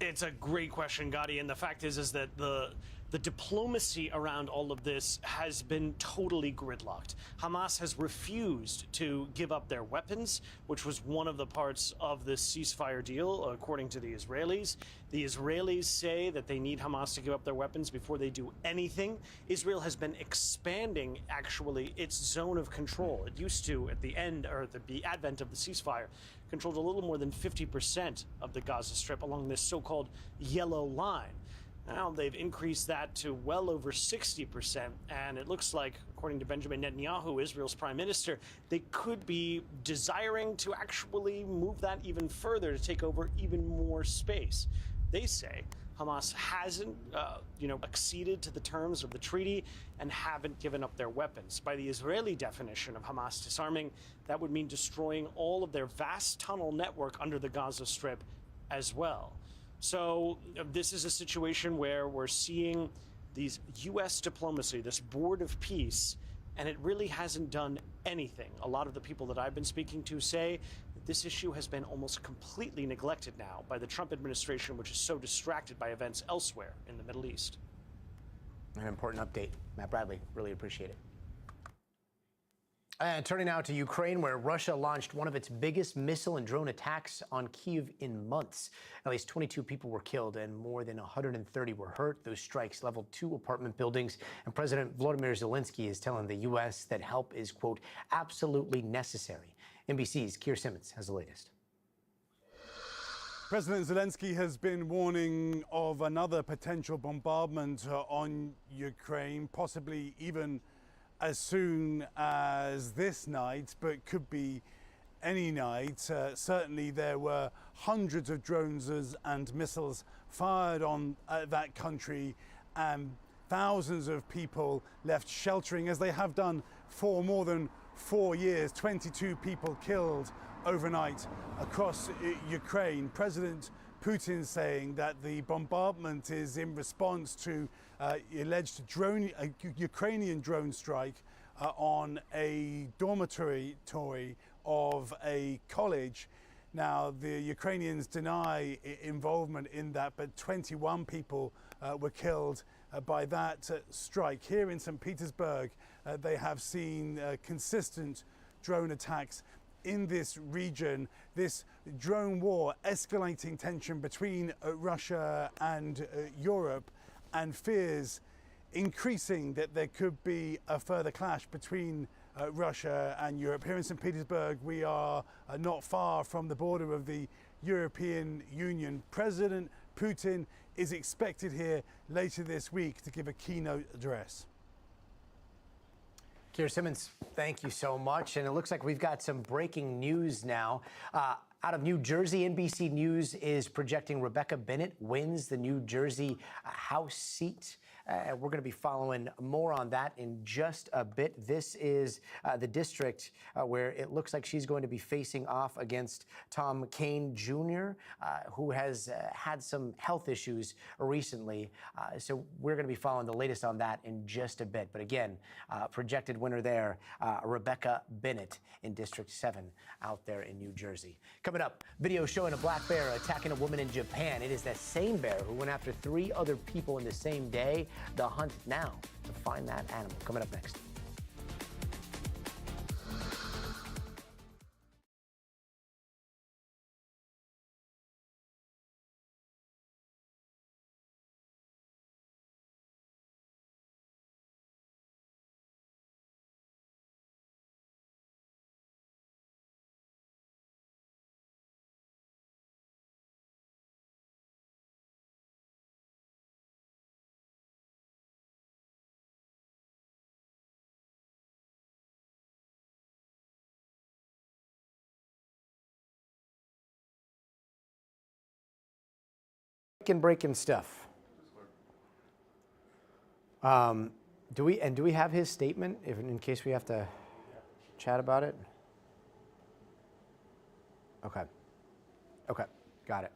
It's a great question, Gotti, and the fact is that the diplomacy around all of this has been totally gridlocked. Hamas has refused to give up their weapons, which was one of the parts of this ceasefire deal, according to the Israelis. The Israelis say that they need Hamas to give up their weapons before they do anything. Israel has been expanding, actually, its zone of control. It used to, at the end, or at the advent of the ceasefire, controlled a little more than 50% of the Gaza Strip along this so-called yellow line. Now they've increased that to well over 60%, and it looks like, according to Benjamin Netanyahu, Israel's prime minister, they could be desiring to actually move that even further to take over even more space. They say Hamas hasn't, acceded to the terms of the treaty and haven't given up their weapons. By the Israeli definition of Hamas disarming, that would mean destroying all of their vast tunnel network under the Gaza Strip as well. So this is a situation where we're seeing these U.S. diplomacy, this board of peace, and it really hasn't done anything. A lot of the people that I've been speaking to say that this issue has been almost completely neglected now by the Trump administration, which is so distracted by events elsewhere in the Middle East. An important update. Matt Bradley, really appreciate it. And turning now to Ukraine, where Russia launched one of its biggest missile and drone attacks on Kyiv in months. At least 22 people were killed and more than 130 were hurt. Those strikes leveled 2 apartment buildings. And President Volodymyr Zelensky is telling the U.S. that help is, quote, absolutely necessary. NBC's Keir Simmons has the latest. President Zelensky has been warning of another potential bombardment on Ukraine, possibly even as soon as this night, but could be any night. Certainly there were hundreds of drones and missiles fired on that country, and thousands of people left sheltering, as they have done for more than 4 years. 22 people killed overnight across Ukraine. President Putin saying that the bombardment is in response to alleged Ukrainian drone strike on a dormitory of a college. Now, the Ukrainians deny involvement in that, but 21 people were killed by that strike. Here in St. Petersburg, they have seen consistent drone attacks in this region, this drone war escalating tension between Russia and Europe, and fears increasing that there could be a further clash between Russia and Europe. Here in St. Petersburg, we are not far from the border of the European Union. President Putin is expected here later this week to give a keynote address. Keir Simmons, thank you so much. And it looks like we've got some breaking news now. Out of New Jersey, NBC News is projecting Rebecca Bennett wins the New Jersey House seat. We're going to be following more on that in just a bit. This is the district where it looks like she's going to be facing off against Tom Kean Jr., who has had some health issues recently. So we're going to be following the latest on that in just a bit. But again, projected winner there, Rebecca Bennett in District 7 out there in New Jersey. Coming up, video showing a black bear attacking a woman in Japan. It is that same bear who went after 3 other people in the same day. The hunt now to find that animal. Coming up next. breaking stuff. Do we have his statement in case we have to chat about it? Okay, got it.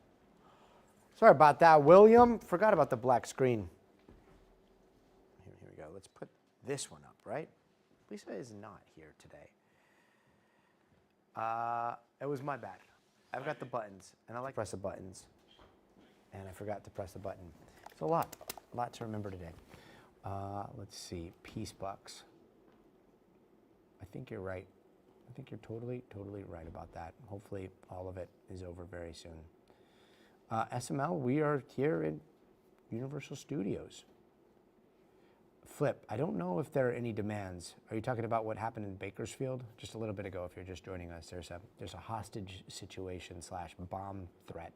Sorry about that, William. Forgot about the black screen. Here we go. Let's put this one up, right? Lisa is not here today. It was my bad. I've got the buttons, and I like to press the buttons, and I forgot to press the button. It's a lot to remember today. Let's see, Peace Bucks. I think you're right. I think you're totally right about that. Hopefully all of it is over very soon. SML, we are here in Universal Studios. Flip, I don't know if there are any demands. Are you talking about what happened in Bakersfield? Just a little bit ago, if you're just joining us, there's a hostage situation / bomb threat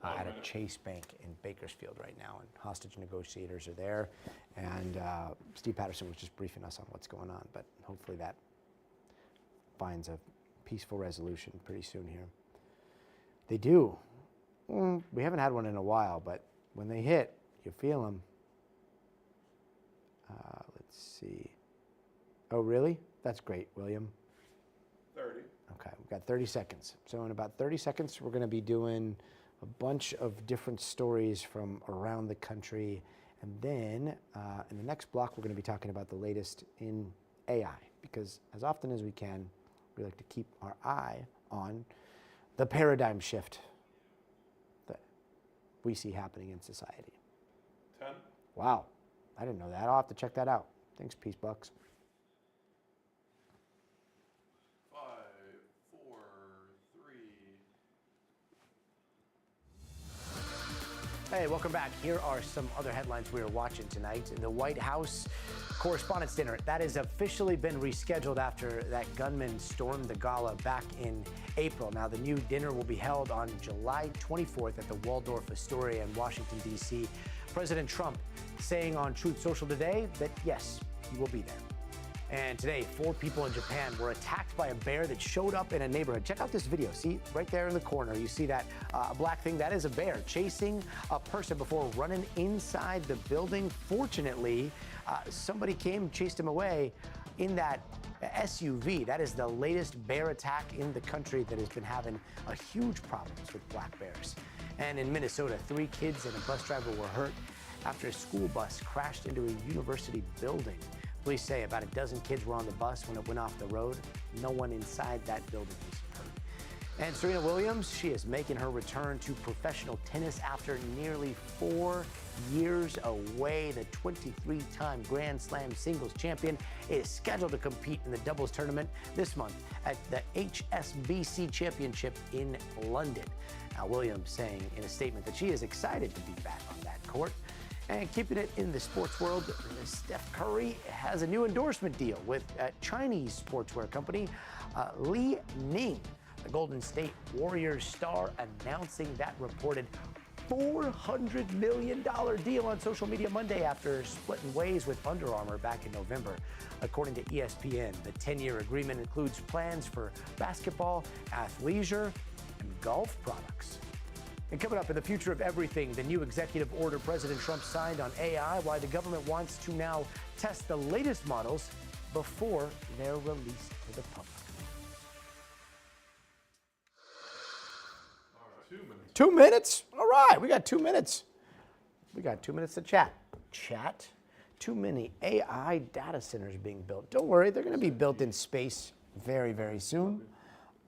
at a Chase Bank in Bakersfield right now, and hostage negotiators are there. And Steve Patterson was just briefing us on what's going on, but hopefully that finds a peaceful resolution pretty soon here. They do. We haven't had one in a while, but when they hit, you feel them. Let's see. Oh, really? That's great, William. 30. Okay, we've got 30 seconds. So in about 30 seconds, we're going to be doing a bunch of different stories from around the country. And then in the next block, we're going to be talking about the latest in AI, because as often as we can, we like to keep our eye on the paradigm shift that we see happening in society. 10. Wow, I didn't know that. I'll have to check that out. Thanks, Peace Bucks. 5, 4, 3. Hey, welcome back. Here are some other headlines we are watching tonight. The White House Correspondents' Dinner, that has officially been rescheduled after that gunman stormed the gala back in April. Now, the new dinner will be held on July 24th at the Waldorf Astoria in Washington, D.C. President Trump saying on Truth Social today that, yes, he will be there. And today, 4 people in Japan were attacked by a bear that showed up in a neighborhood. Check out this video. See, right there in the corner, you see that black thing? That is a bear chasing a person before running inside the building. Fortunately, somebody came, chased him away in that SUV. That is the latest bear attack in the country that has been having a huge problems with black bears. And in Minnesota, 3 kids and a bus driver were hurt after a school bus crashed into a university building. Police say about a dozen kids were on the bus when it went off the road. No one inside that building was hurt. And Serena Williams, she is making her return to professional tennis after nearly 4 years away. The 23-time Grand Slam singles champion is scheduled to compete in the doubles tournament this month at the HSBC Championship in London. Now, Williams saying in a statement that she is excited to be back on that court. And keeping it in the sports world, Steph Curry has a new endorsement deal with a Chinese sportswear company, Li Ning, the Golden State Warriors star, announcing that reported $400 million deal on social media Monday after splitting ways with Under Armour back in November. According to ESPN, the 10-year agreement includes plans for basketball, athleisure, and golf products. And coming up in the future of everything, the new executive order President Trump signed on AI, why the government wants to now test the latest models before they're released to the public. 2 minutes. 2 minutes? All right, we got 2 minutes. We got 2 minutes to chat. Chat? Too many AI data centers being built. Don't worry, they're going to be built in space very, very soon.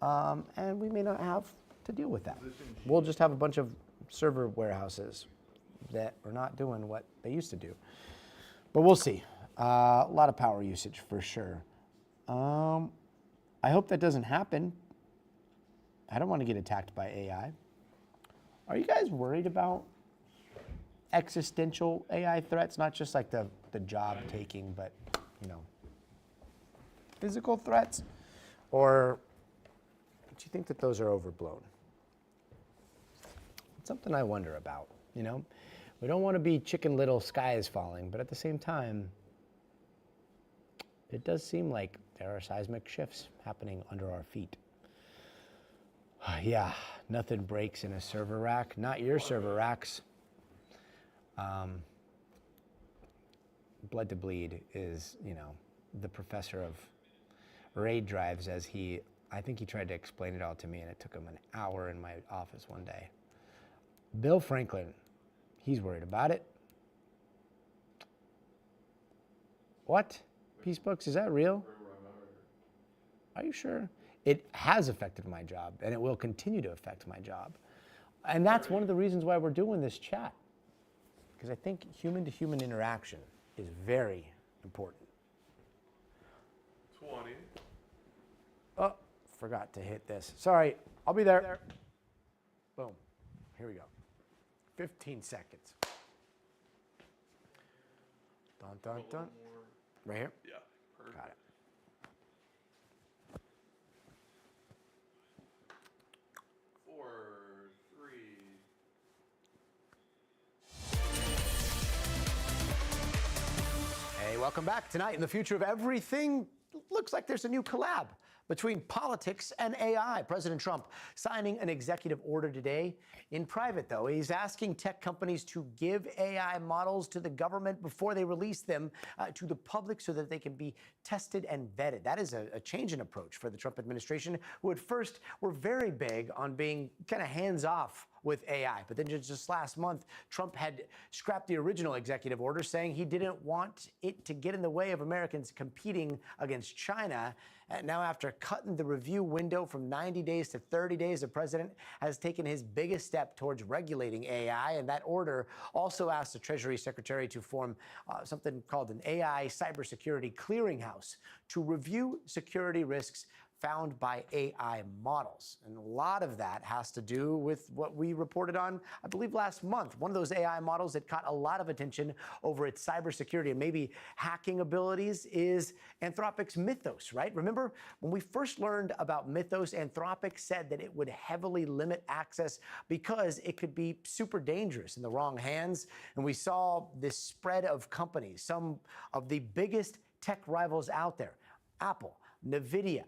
And we may not have to deal with that. We'll just have a bunch of server warehouses that are not doing what they used to do. But we'll see. A lot of power usage for sure. I hope that doesn't happen. I don't want to get attacked by AI. Are you guys worried about existential AI threats? Not just like the job taking, but, you know, physical threats? Or do you think that those are overblown? It's something I wonder about, you know? We don't want to be Chicken Little, sky is falling, but at the same time, it does seem like there are seismic shifts happening under our feet. Yeah, nothing breaks in a server rack. Not your server racks. Blood to Bleed is, you know, the professor of RAID drives, as I think he tried to explain it all to me, and it took him an hour in my office one day. Bill Franklin, he's worried about it. What? Peace Books, is that real? Are you sure? It has affected my job, and it will continue to affect my job. And that's one of the reasons why we're doing this chat, because I think human-to-human interaction is very important. 20. Oh, forgot to hit this. Sorry, I'll be there. Boom. Here we go. 15 seconds. Dun, dun, dun. Right here? Yeah, perfect. Got it. Hey, welcome back. Tonight, in the future of everything, looks like there's a new collab between politics and AI. President Trump signing an executive order today. In private, though, he's asking tech companies to give AI models to the government before they release them to the public so that they can be tested and vetted. That is a change in approach for the Trump administration, who at first were very big on being kind of hands-off with AI. But then just last month, Trump had scrapped the original executive order, saying he didn't want it to get in the way of Americans competing against China. And now, after cutting the review window from 90 days to 30 days, the president has taken his biggest step towards regulating AI. And that order also asked the Treasury Secretary to form something called an AI cybersecurity clearinghouse to review security risks found by AI models. And a lot of that has to do with what we reported on, I believe, last month. One of those AI models that caught a lot of attention over its cybersecurity and maybe hacking abilities is Anthropic's Mythos, right? Remember, when we first learned about Mythos, Anthropic said that it would heavily limit access because it could be super dangerous in the wrong hands. And we saw this spread of companies, some of the biggest tech rivals out there, Apple, NVIDIA,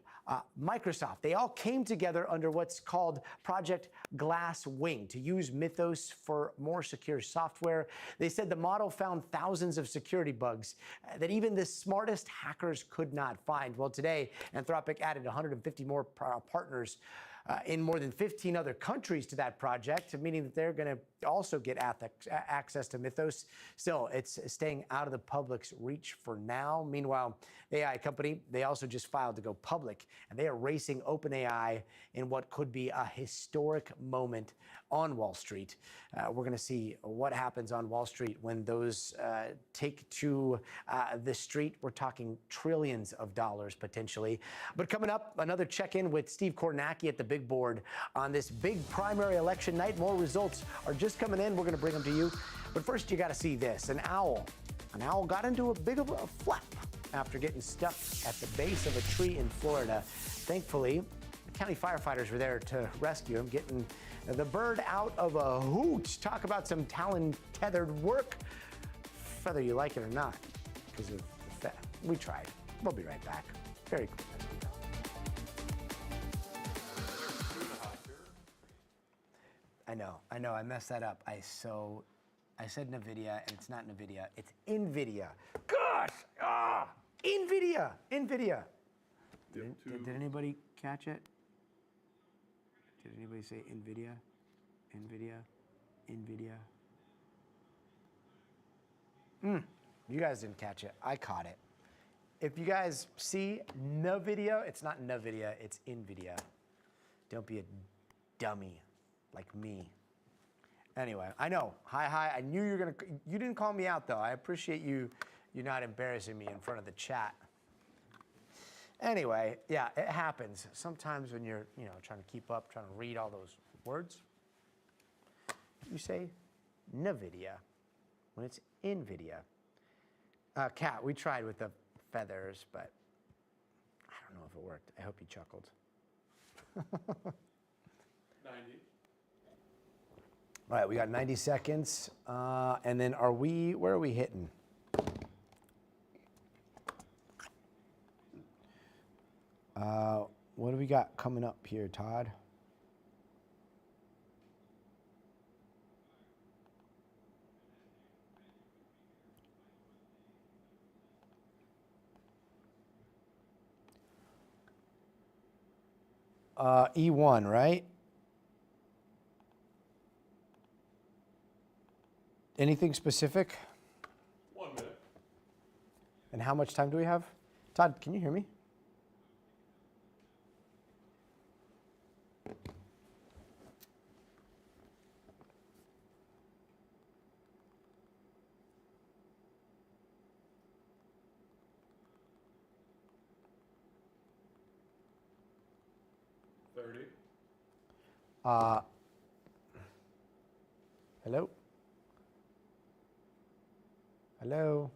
Microsoft, they all came together under what's called Project Glasswing to use Mythos for more secure software. They said the model found thousands of security bugs that even the smartest hackers could not find. Well, today, Anthropic added 150 more partners in more than 15 other countries to that project, meaning that they're going to also get access to Mythos. Still, it's staying out of the public's reach for now. Meanwhile, the AI company, they also just filed to go public, and they are racing OpenAI in what could be a historic moment on Wall Street. We're going to see what happens on Wall Street when those take to the street. We're talking trillions of dollars potentially. But coming up, another check-in with Steve Kornacki at the big board on this big primary election night. More results are just coming in. We're going to bring them to you. But first, you got to see this. An owl got into a big of a flap after getting stuck at the base of a tree in Florida. Thankfully, the county firefighters were there to rescue him, getting the bird out of a hoot. Talk about some talent-tethered work, whether you like it or not, because of the fact we tried. We'll be right back. Very quick. I know, I messed that up. I said NVIDIA, and it's not NVIDIA, it's NVIDIA. Gosh, NVIDIA. Did anybody catch it? Did anybody say NVIDIA? You guys didn't catch it. I caught it. If you guys see NVIDIA, it's not NVIDIA, it's NVIDIA. Don't be a dummy like me. Anyway, I know. Hi. I knew you didn't call me out though. I appreciate you not embarrassing me in front of the chat. Anyway, yeah, it happens. Sometimes when you're, trying to keep up, trying to read all those words, you say NVIDIA when it's NVIDIA. Kat, we tried with the feathers, but I don't know if it worked. I hope you chuckled. 90. All right, we got 90 seconds. And then where are we hitting? What do we got coming up here, Todd? E1, right? Anything specific? 1 minute. And how much time do we have? Todd, can you hear me? Hello? Hello?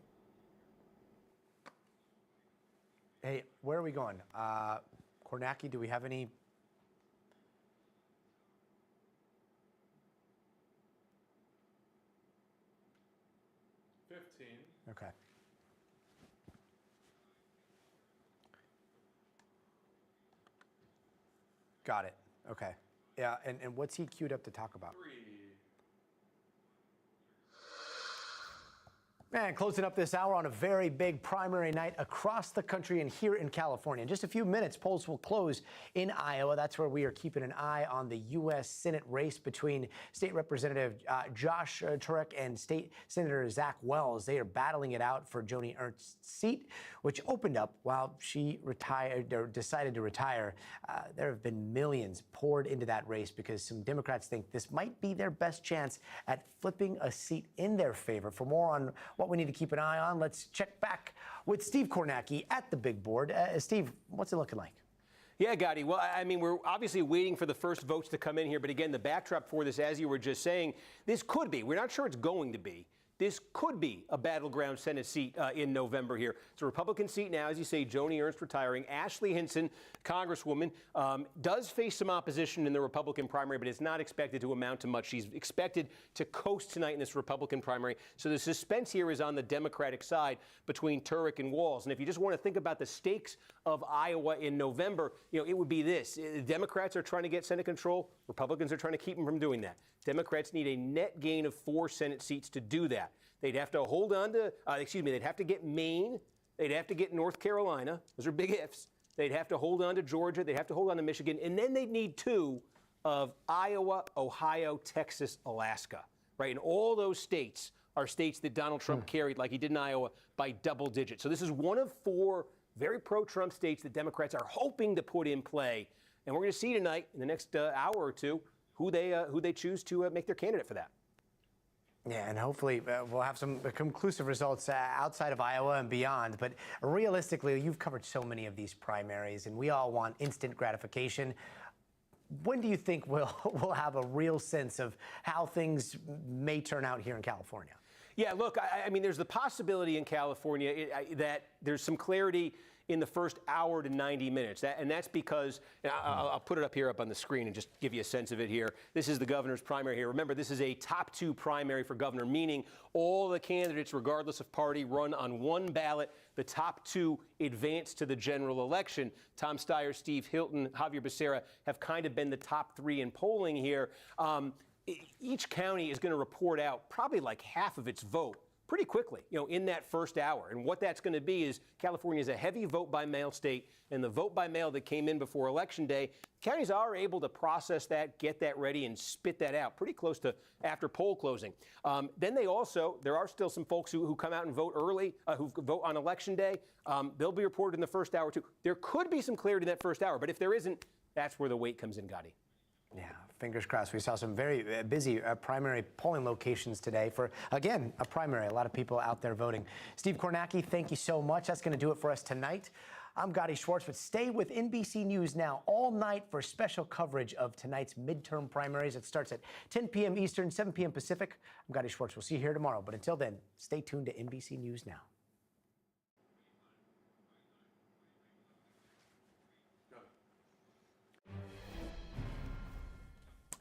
Hey, where are we going? Kornacki, do we have any? Okay. Got it. Okay. Yeah, and what's he queued up to talk about? And closing up this hour on a very big primary night across the country and here in California. In just a few minutes, polls will close in Iowa. That's where we are keeping an eye on the U.S. Senate race between State Representative Josh Turek and State Senator Zach Wells. They are battling it out for Joni Ernst's seat, which opened up while she retired or decided to retire. There have been millions poured into that race because some Democrats think this might be their best chance at flipping a seat in their favor. For more on what we need to keep an eye on, let's check back with Steve Kornacki at the big board. Steve, what's it looking like? Yeah, Gotti. Well, I mean, we're obviously waiting for the first votes to come in here. But again, the backdrop for this, as you were just saying, this could be. We're not sure it's going to be. This could be a battleground Senate seat in November here. It's a Republican seat now, as you say, Joni Ernst retiring. Ashley Hinson, Congresswoman, does face some opposition in the Republican primary, but it's not expected to amount to much. She's expected to coast tonight in this Republican primary. So the suspense here is on the Democratic side between Turek and Walz. And if you just want to think about the stakes of Iowa in November, you know, it would be this. The Democrats are trying to get Senate control. Republicans are trying to keep them from doing that. Democrats need a net gain of 4 Senate seats to do that. They'd have to hold on to, they'd have to get Maine. They'd have to get North Carolina. Those are big ifs. They'd have to hold on to Georgia. They'd have to hold on to Michigan. And then they'd need 2 of Iowa, Ohio, Texas, Alaska, right? And all those states are states that Donald Trump carried, like he did in Iowa, by double digits. So this is one of 4 very pro-Trump states that Democrats are hoping to put in play. And we're going to see tonight, in the next hour or two, who they choose to make their candidate for that. Yeah, and hopefully we'll have some conclusive results outside of Iowa and beyond. But realistically, you've covered so many of these primaries, and we all want instant gratification. When do you think we'll have a real sense of how things may turn out here in California? Yeah, look, I mean, there's the possibility in California that there's some clarity in the first hour to 90 minutes. And that's because, I'll put it up here up on the screen and just give you a sense of it here. This is the governor's primary here. Remember, this is a top 2 primary for governor, meaning all the candidates, regardless of party, run on one ballot. The top 2 advance to the general election. Tom Steyer, Steve Hilton, Javier Becerra have kind of been the top 3 in polling here. Each county is going to report out probably like half of its vote pretty quickly, you know, in that first hour. And what that's going to be is California is a heavy vote by mail state, and the vote by mail that came in before Election Day, counties are able to process that, get that ready, and spit that out pretty close to after poll closing. Then there are still some folks who come out and vote early, who vote on Election Day. They'll be reported in the first hour too. There could be some clarity in that first hour, but if there isn't, that's where the wait comes in, Gotti. Yeah, fingers crossed. We saw some very busy primary polling locations today for, again, a primary. A lot of people out there voting. Steve Kornacki, thank you so much. That's going to do it for us tonight. I'm Gotti Schwartz, but stay with NBC News now all night for special coverage of tonight's midterm primaries. It starts at 10 p.m. Eastern, 7 p.m. Pacific. I'm Gotti Schwartz. We'll see you here tomorrow. But until then, stay tuned to NBC News now.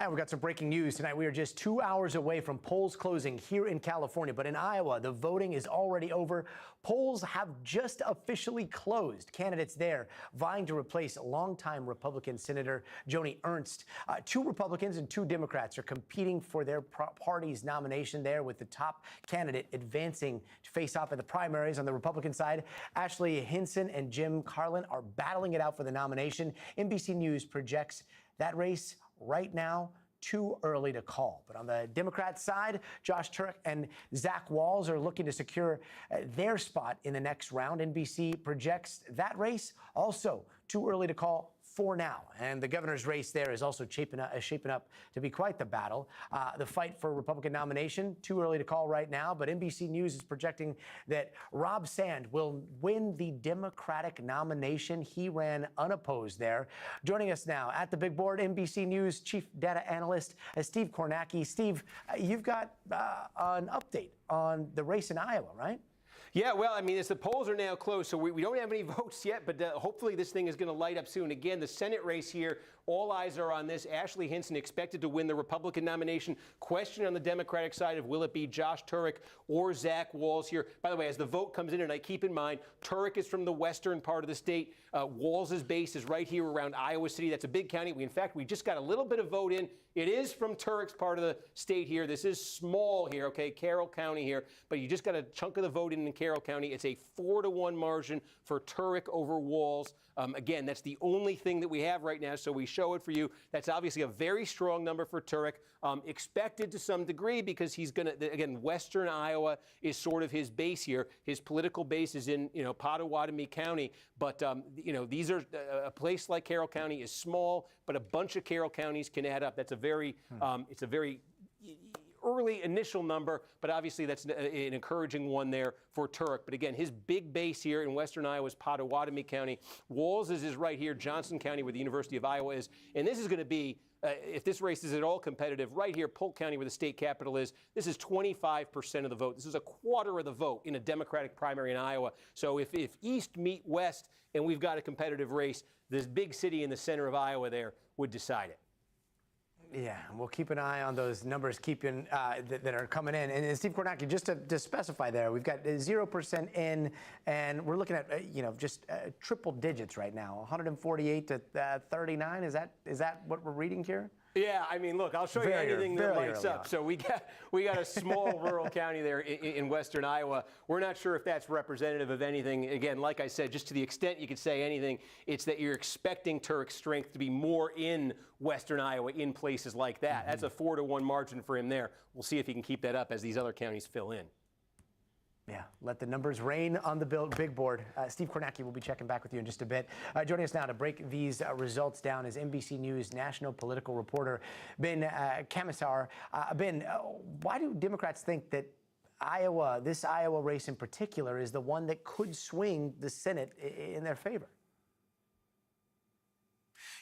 And we've got some breaking news tonight. We are just 2 hours away from polls closing here in California. But in Iowa, the voting is already over. Polls have just officially closed. Candidates there vying to replace longtime Republican Senator Joni Ernst. 2 Republicans and 2 Democrats are competing for their party's nomination there, with the top candidate advancing to face off in the primaries. On the Republican side, Ashley Hinson and Jim Carlin are battling it out for the nomination. NBC News projects that race right now too early to call. But on the Democrat side, Josh Turek and Zach Walz are looking to secure their spot in the next round. NBC projects that race also too early to call for now. And the governor's race there is also shaping up to be quite the battle. The fight for Republican nomination, too early to call right now, but NBC News is projecting that Rob Sand will win the Democratic nomination. He ran unopposed there. Joining us now at the big board, NBC News Chief Data Analyst Steve Kornacki. Steve, you've got an update on the race in Iowa, right? Yeah, well, I mean, as the polls are now closed, so we don't have any votes yet, but hopefully this thing is going to light up soon. Again, the Senate race here, all eyes are on this. Ashley Hinson expected to win the Republican nomination. Question on the Democratic side of will it be Josh Turek or Zach Walz here. By the way, as the vote comes in tonight, keep in mind, Turek is from the western part of the state. Walz's base is right here around Iowa City. That's a big county. In fact, we just got a little bit of vote in. It is from Turek's part of the state here. This is small here, okay, Carroll County here, but you just got a chunk of the vote in Carroll County. It's a 4-to-1 margin for Turek over Walz. Again, that's the only thing that we have right now, so we show it for you. That's obviously a very strong number for Turek, expected to some degree because he's going to, again, western Iowa is sort of his base here. His political base is in, Pottawatomie County, but, these are, a place like Carroll County is small, but a bunch of Carroll counties can add up. That's a very, it's a very early initial number, but obviously that's an encouraging one there for Turek. But again, his big base here in western Iowa is Pottawatomie County. Walz is right here, Johnson County, where the University of Iowa is. And this is going to be, if this race is at all competitive, right here, Polk County, where the state capital is, this is 25% of the vote. This is a quarter of the vote in a Democratic primary in Iowa. So if East meet West and we've got a competitive race, this big city in the center of Iowa there would decide it. Yeah, we'll keep an eye on those numbers that are coming in. And Steve Kornacki, just to specify there, we've got 0% in, and we're looking at just triple digits right now, 148 to 39. Is that what we're reading here? Yeah, I mean, look, I'll show you anything that lights up. So we got a small rural county there in western Iowa. We're not sure if that's representative of anything. Again, like I said, just to the extent you could say anything, it's that you're expecting Turek's strength to be more in western Iowa, in places like that. That's a 4-to-1 margin for him there. We'll see if he can keep that up as these other counties fill in. Yeah, let the numbers rain on the big board. Steve Kornacki will be checking back with you in just a bit. Joining us now to break these results down is NBC News national political reporter Ben Camisar. Ben, why do Democrats think that this Iowa race in particular, is the one that could swing the Senate in their favor?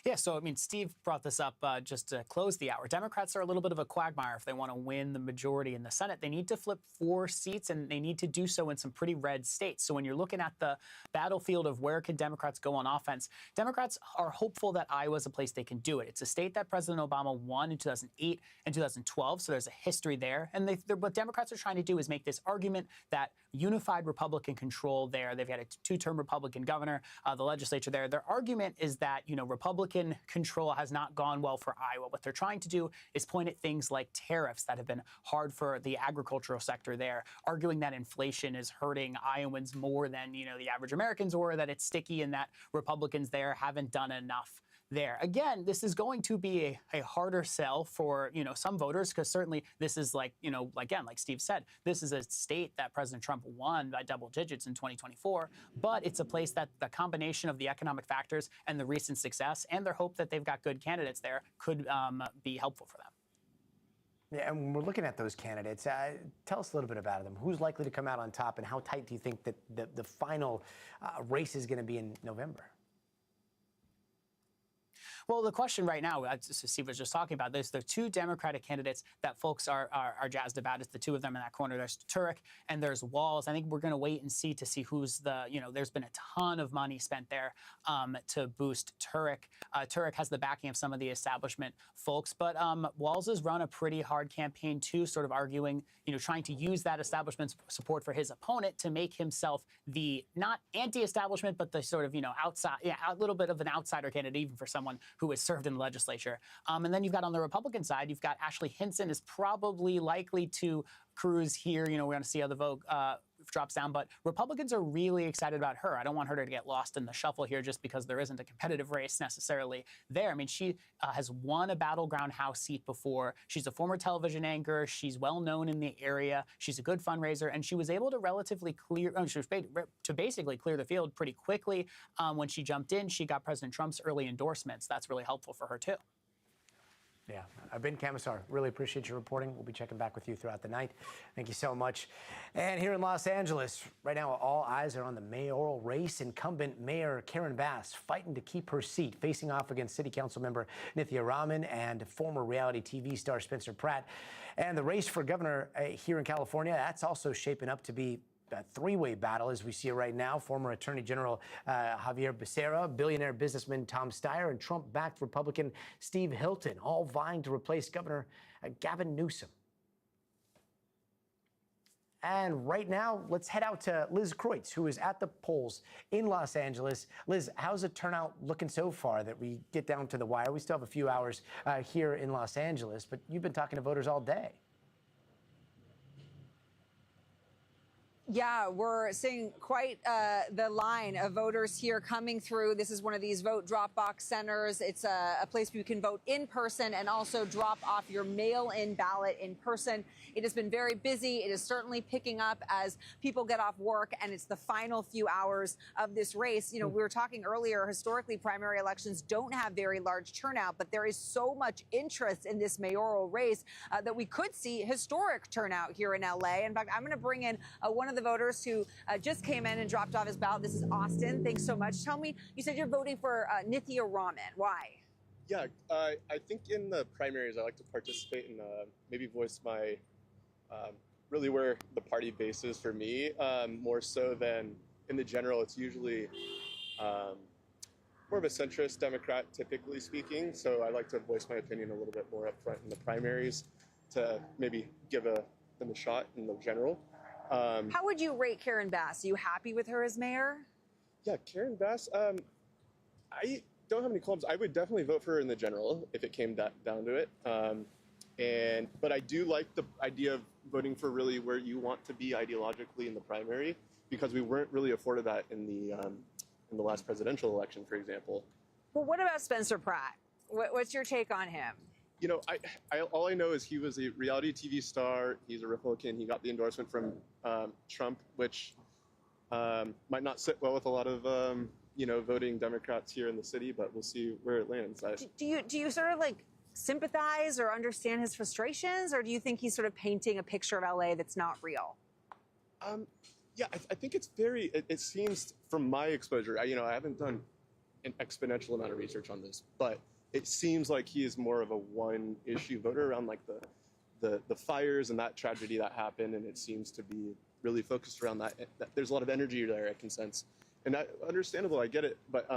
Yeah, so, I mean, Steve brought this up just to close the hour. Democrats are a little bit of a quagmire if they want to win the majority in the Senate. They need to flip 4 seats, and they need to do so in some pretty red states. So when you're looking at the battlefield of where can Democrats go on offense, Democrats are hopeful that Iowa is a place they can do it. It's a state that President Obama won in 2008 and 2012, so there's a history there. And what Democrats are trying to do is make this argument that unified Republican control there. They've got a 2-term Republican governor, the legislature there. Their argument is that, Republican control has not gone well for Iowa. What they're trying to do is point at things like tariffs that have been hard for the agricultural sector there, arguing that inflation is hurting Iowans more than, the average Americans, or that it's sticky and that Republicans there haven't done enough there. Again, this is going to be a harder sell for, some voters, because certainly this is like Steve said, this is a state that President Trump won by double digits in 2024, but it's a place that the combination of the economic factors and the recent success and their hope that they've got good candidates there could be helpful for them. Yeah, and when we're looking at those candidates, tell us a little bit about them. Who's likely to come out on top, and how tight do you think that the final race is going to be in November? Well, the question right now, Steve was just talking about this, the two Democratic candidates that folks are jazzed about. It's the two of them in that corner. There's Turek and there's Walz. I think we're going to wait and see who's the, there's been a ton of money spent there to boost Turek. Turek has the backing of some of the establishment folks, but Walz has run a pretty hard campaign too, sort of arguing, trying to use that establishment support for his opponent to make himself the not anti-establishment, but the sort of, outside, a little bit of an outsider candidate, even for someone who has served in the legislature. And then you've got on the Republican side, you've got Ashley Hinson is probably likely to cruise here. We're going to see how the vote drops down, but Republicans are really excited about her. I don't want her to get lost in the shuffle here just because there isn't a competitive race necessarily there. I mean, she has won a battleground House seat before. She's a former television anchor. She's well known in the area. She's a good fundraiser, and she was able to basically clear the field pretty quickly. When she jumped in, she got President Trump's early endorsements. That's really helpful for her too. Yeah, Ben Camisar, really appreciate your reporting. We'll be checking back with you throughout the night. Thank you so much. And here in Los Angeles, right now, all eyes are on the mayoral race. Incumbent Mayor Karen Bass fighting to keep her seat, facing off against City Council member Nithya Raman and former reality TV star Spencer Pratt. And the race for governor here in California, that's also shaping up to be a three-way battle as we see it right now. Former Attorney General Javier Becerra, billionaire businessman Tom Steyer, and Trump-backed Republican Steve Hilton, all vying to replace Governor Gavin Newsom. And right now, let's head out to Liz Kreutz, who is at the polls in Los Angeles. Liz, how's the turnout looking so far that we get down to the wire? We still have a few hours here in Los Angeles, but you've been talking to voters all day. Yeah, we're seeing quite the line of voters here coming through. This is one of these vote drop-box centers. It's a place where you can vote in person and also drop off your mail-in ballot in person. It has been very busy. It is certainly picking up as people get off work, and it's the final few hours of this race. We were talking earlier, historically, primary elections don't have very large turnout, but there is so much interest in this mayoral race that we could see historic turnout here in L.A. In fact, I'm going to bring in one of the voters who just came in and dropped off his ballot. This is Austin. Thanks so much. Tell me, you said you're voting for Nithya Raman. Why? Yeah, I think in the primaries, I like to participate and maybe voice my really where the party base is for me, more so than in the general. It's usually more of a centrist Democrat, typically speaking. So I like to voice my opinion a little bit more up front in the primaries to maybe give them a shot in the general. How would you rate Karen Bass? Are you happy with her as mayor? Yeah, Karen Bass, I don't have any qualms. I would definitely vote for her in the general if it came down to it. But I do like the idea of voting for really where you want to be ideologically in the primary, because we weren't really afforded that in the last presidential election, for example. Well, what about Spencer Pratt? What's your take on him? All I know is he was a reality TV star. He's a Republican. He got the endorsement from Trump, which might not sit well with a lot of voting Democrats here in the city, but we'll see where it lands. Do you sort of sympathize or understand his frustrations, or do you think he's sort of painting a picture of LA that's not real? Yeah, I think it's very. It seems from my exposure. I haven't done an exponential amount of research on this, but it seems like he is more of a one-issue voter around the fires and that tragedy that happened, and it seems to be really focused around that. There's a lot of energy there, I can sense, and that understandable. I get it, but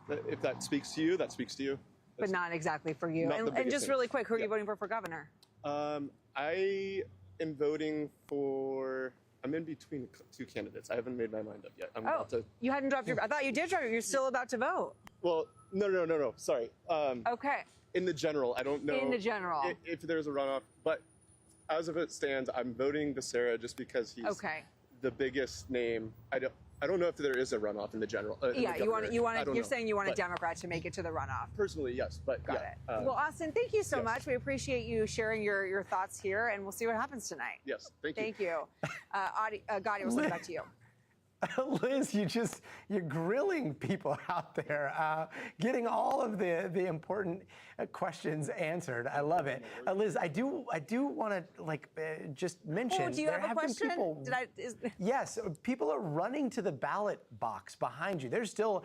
if that speaks to you, that speaks to you. But not exactly for you. And just really quick, who are you voting for governor? I am voting for. I'm in between two candidates. I haven't made my mind up yet. I'm about to. You hadn't dropped your. I thought you did drop. You're still about to vote. Well, no. Sorry. Okay. In the general, I don't know. In the general. If there's a runoff, but as of it stands, I'm voting Becerra just because he's the biggest name. I don't know if there is a runoff in the general. You're saying you want a Democrat to make it to the runoff. Personally, yes, but Got it. Well, Austin, thank you so much. We appreciate you sharing your thoughts here, and we'll see what happens tonight. Yes, thank you. Thank you. Gadi, we'll send it back to you. Liz, you're grilling people out there, getting all of the important questions answered. I love it. Liz, I do want to just mention. Oh, do you there have a question? People, yes, people are running to the ballot box behind you. There's still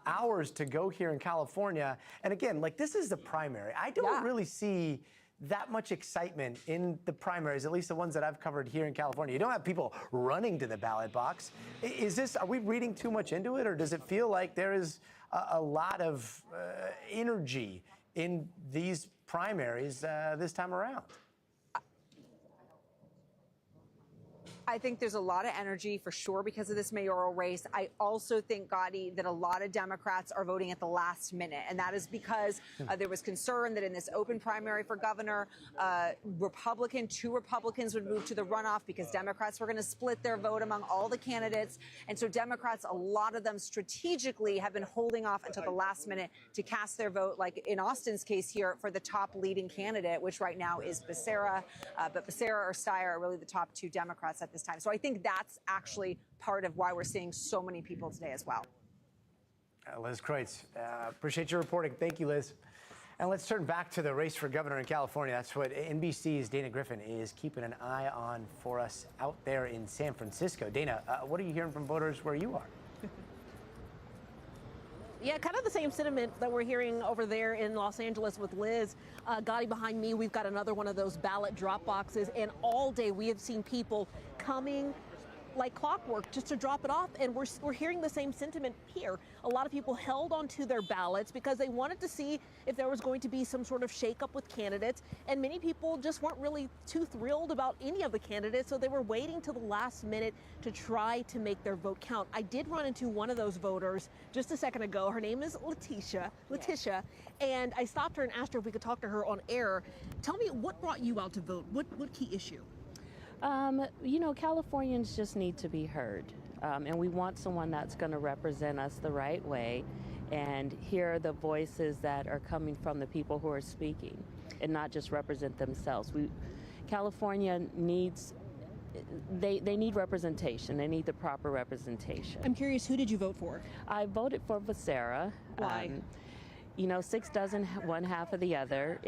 hours to go here in California, and again, this is the primary. I don't really see that much excitement in the primaries, at least the ones that I've covered here in California. You don't have people running to the ballot box. Are we reading too much into it, or does it feel like there is a lot of energy in these primaries this time around? I think there's a lot of energy for sure because of this mayoral race. I also think, Gotti, that a lot of Democrats are voting at the last minute. And that is because there was concern that in this open primary for governor, two Republicans would move to the runoff because Democrats were going to split their vote among all the candidates. And so Democrats, a lot of them strategically have been holding off until the last minute to cast their vote, like in Austin's case here, for the top leading candidate, which right now is Becerra. But Becerra or Steyer are really the top two Democrats at this time. So I think that's actually part of why we're seeing so many people today as well. Liz Kreutz, appreciate your reporting. Thank you, Liz. And let's turn back to the race for governor in California. That's what NBC's Dana Griffin is keeping an eye on for us out there in San Francisco. Dana, what are you hearing from voters where you are? Yeah, kind of the same sentiment that we're hearing over there in Los Angeles with Liz. Gotti, behind me, we've got another one of those ballot drop boxes, and all day we have seen people coming like clockwork just to drop it off, and we're hearing the same sentiment here. A lot of people held onto their ballots because they wanted to see if there was going to be some sort of shakeup with candidates, and many people just weren't really too thrilled about any of the candidates, so they were waiting till the last minute to try to make their vote count. I did run into one of those voters just a second ago. Her name is Letitia, and I stopped her and asked her if we could talk to her on air. Tell me, what brought you out to vote? What key issue? Californians just need to be heard, and we want someone that's going to represent us the right way and hear the voices that are coming from the people who are speaking and not just represent themselves. California needs, they need representation. They need the proper representation. I'm curious, who did you vote for? I voted for Becerra. Why? 6 dozen, one half of the other.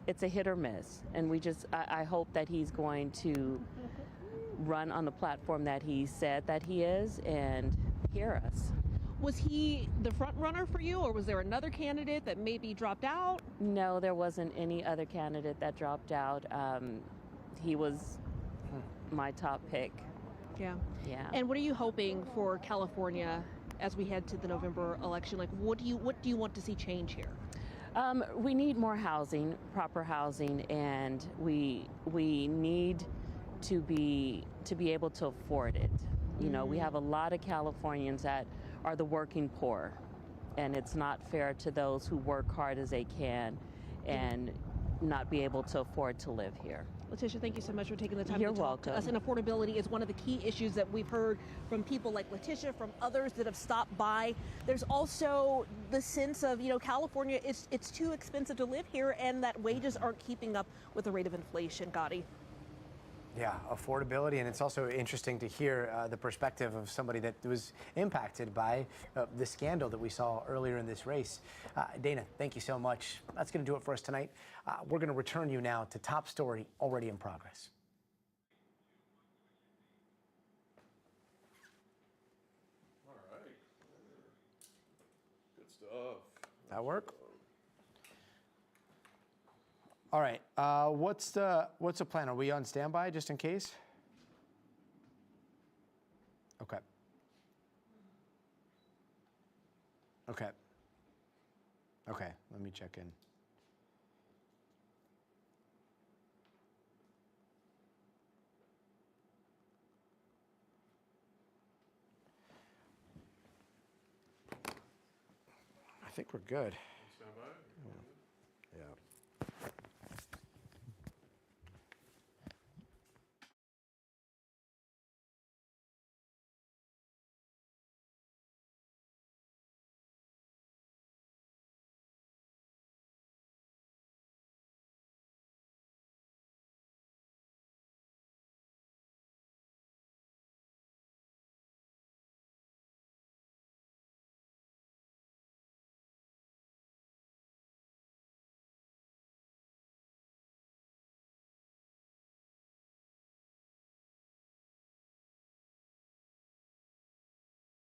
It's a hit or miss, and I hope that he's going to run on the platform that he said that he is and hear us. Was he the front runner for you, or was there another candidate that maybe dropped out? No, there wasn't any other candidate that dropped out. He was my top pick. Yeah. Yeah. And what are you hoping for California as we head to the November election? Like, what do you want to see change here? We need more housing, proper housing, and we need to be able to afford it. We have a lot of Californians that are the working poor, and it's not fair to those who work hard as they can and not be able to afford to live here. Letitia, thank you so much for taking the time You're to talk welcome. to us. And affordability is one of the key issues that we've heard from people like Letitia, from others that have stopped by. There's also the sense of, California, it's too expensive to live here, and that wages aren't keeping up with the rate of inflation, Gotti. Yeah, affordability, and it's also interesting to hear the perspective of somebody that was impacted by the scandal that we saw earlier in this race. Dana, thank you so much. That's going to do it for us tonight. We're going to return you now to Top Story already in progress. All right. Good stuff. That work? All right. What's the plan? Are we on standby just in case? Okay. Okay. Okay. Let me check in. I think we're good. Stand by. Yeah.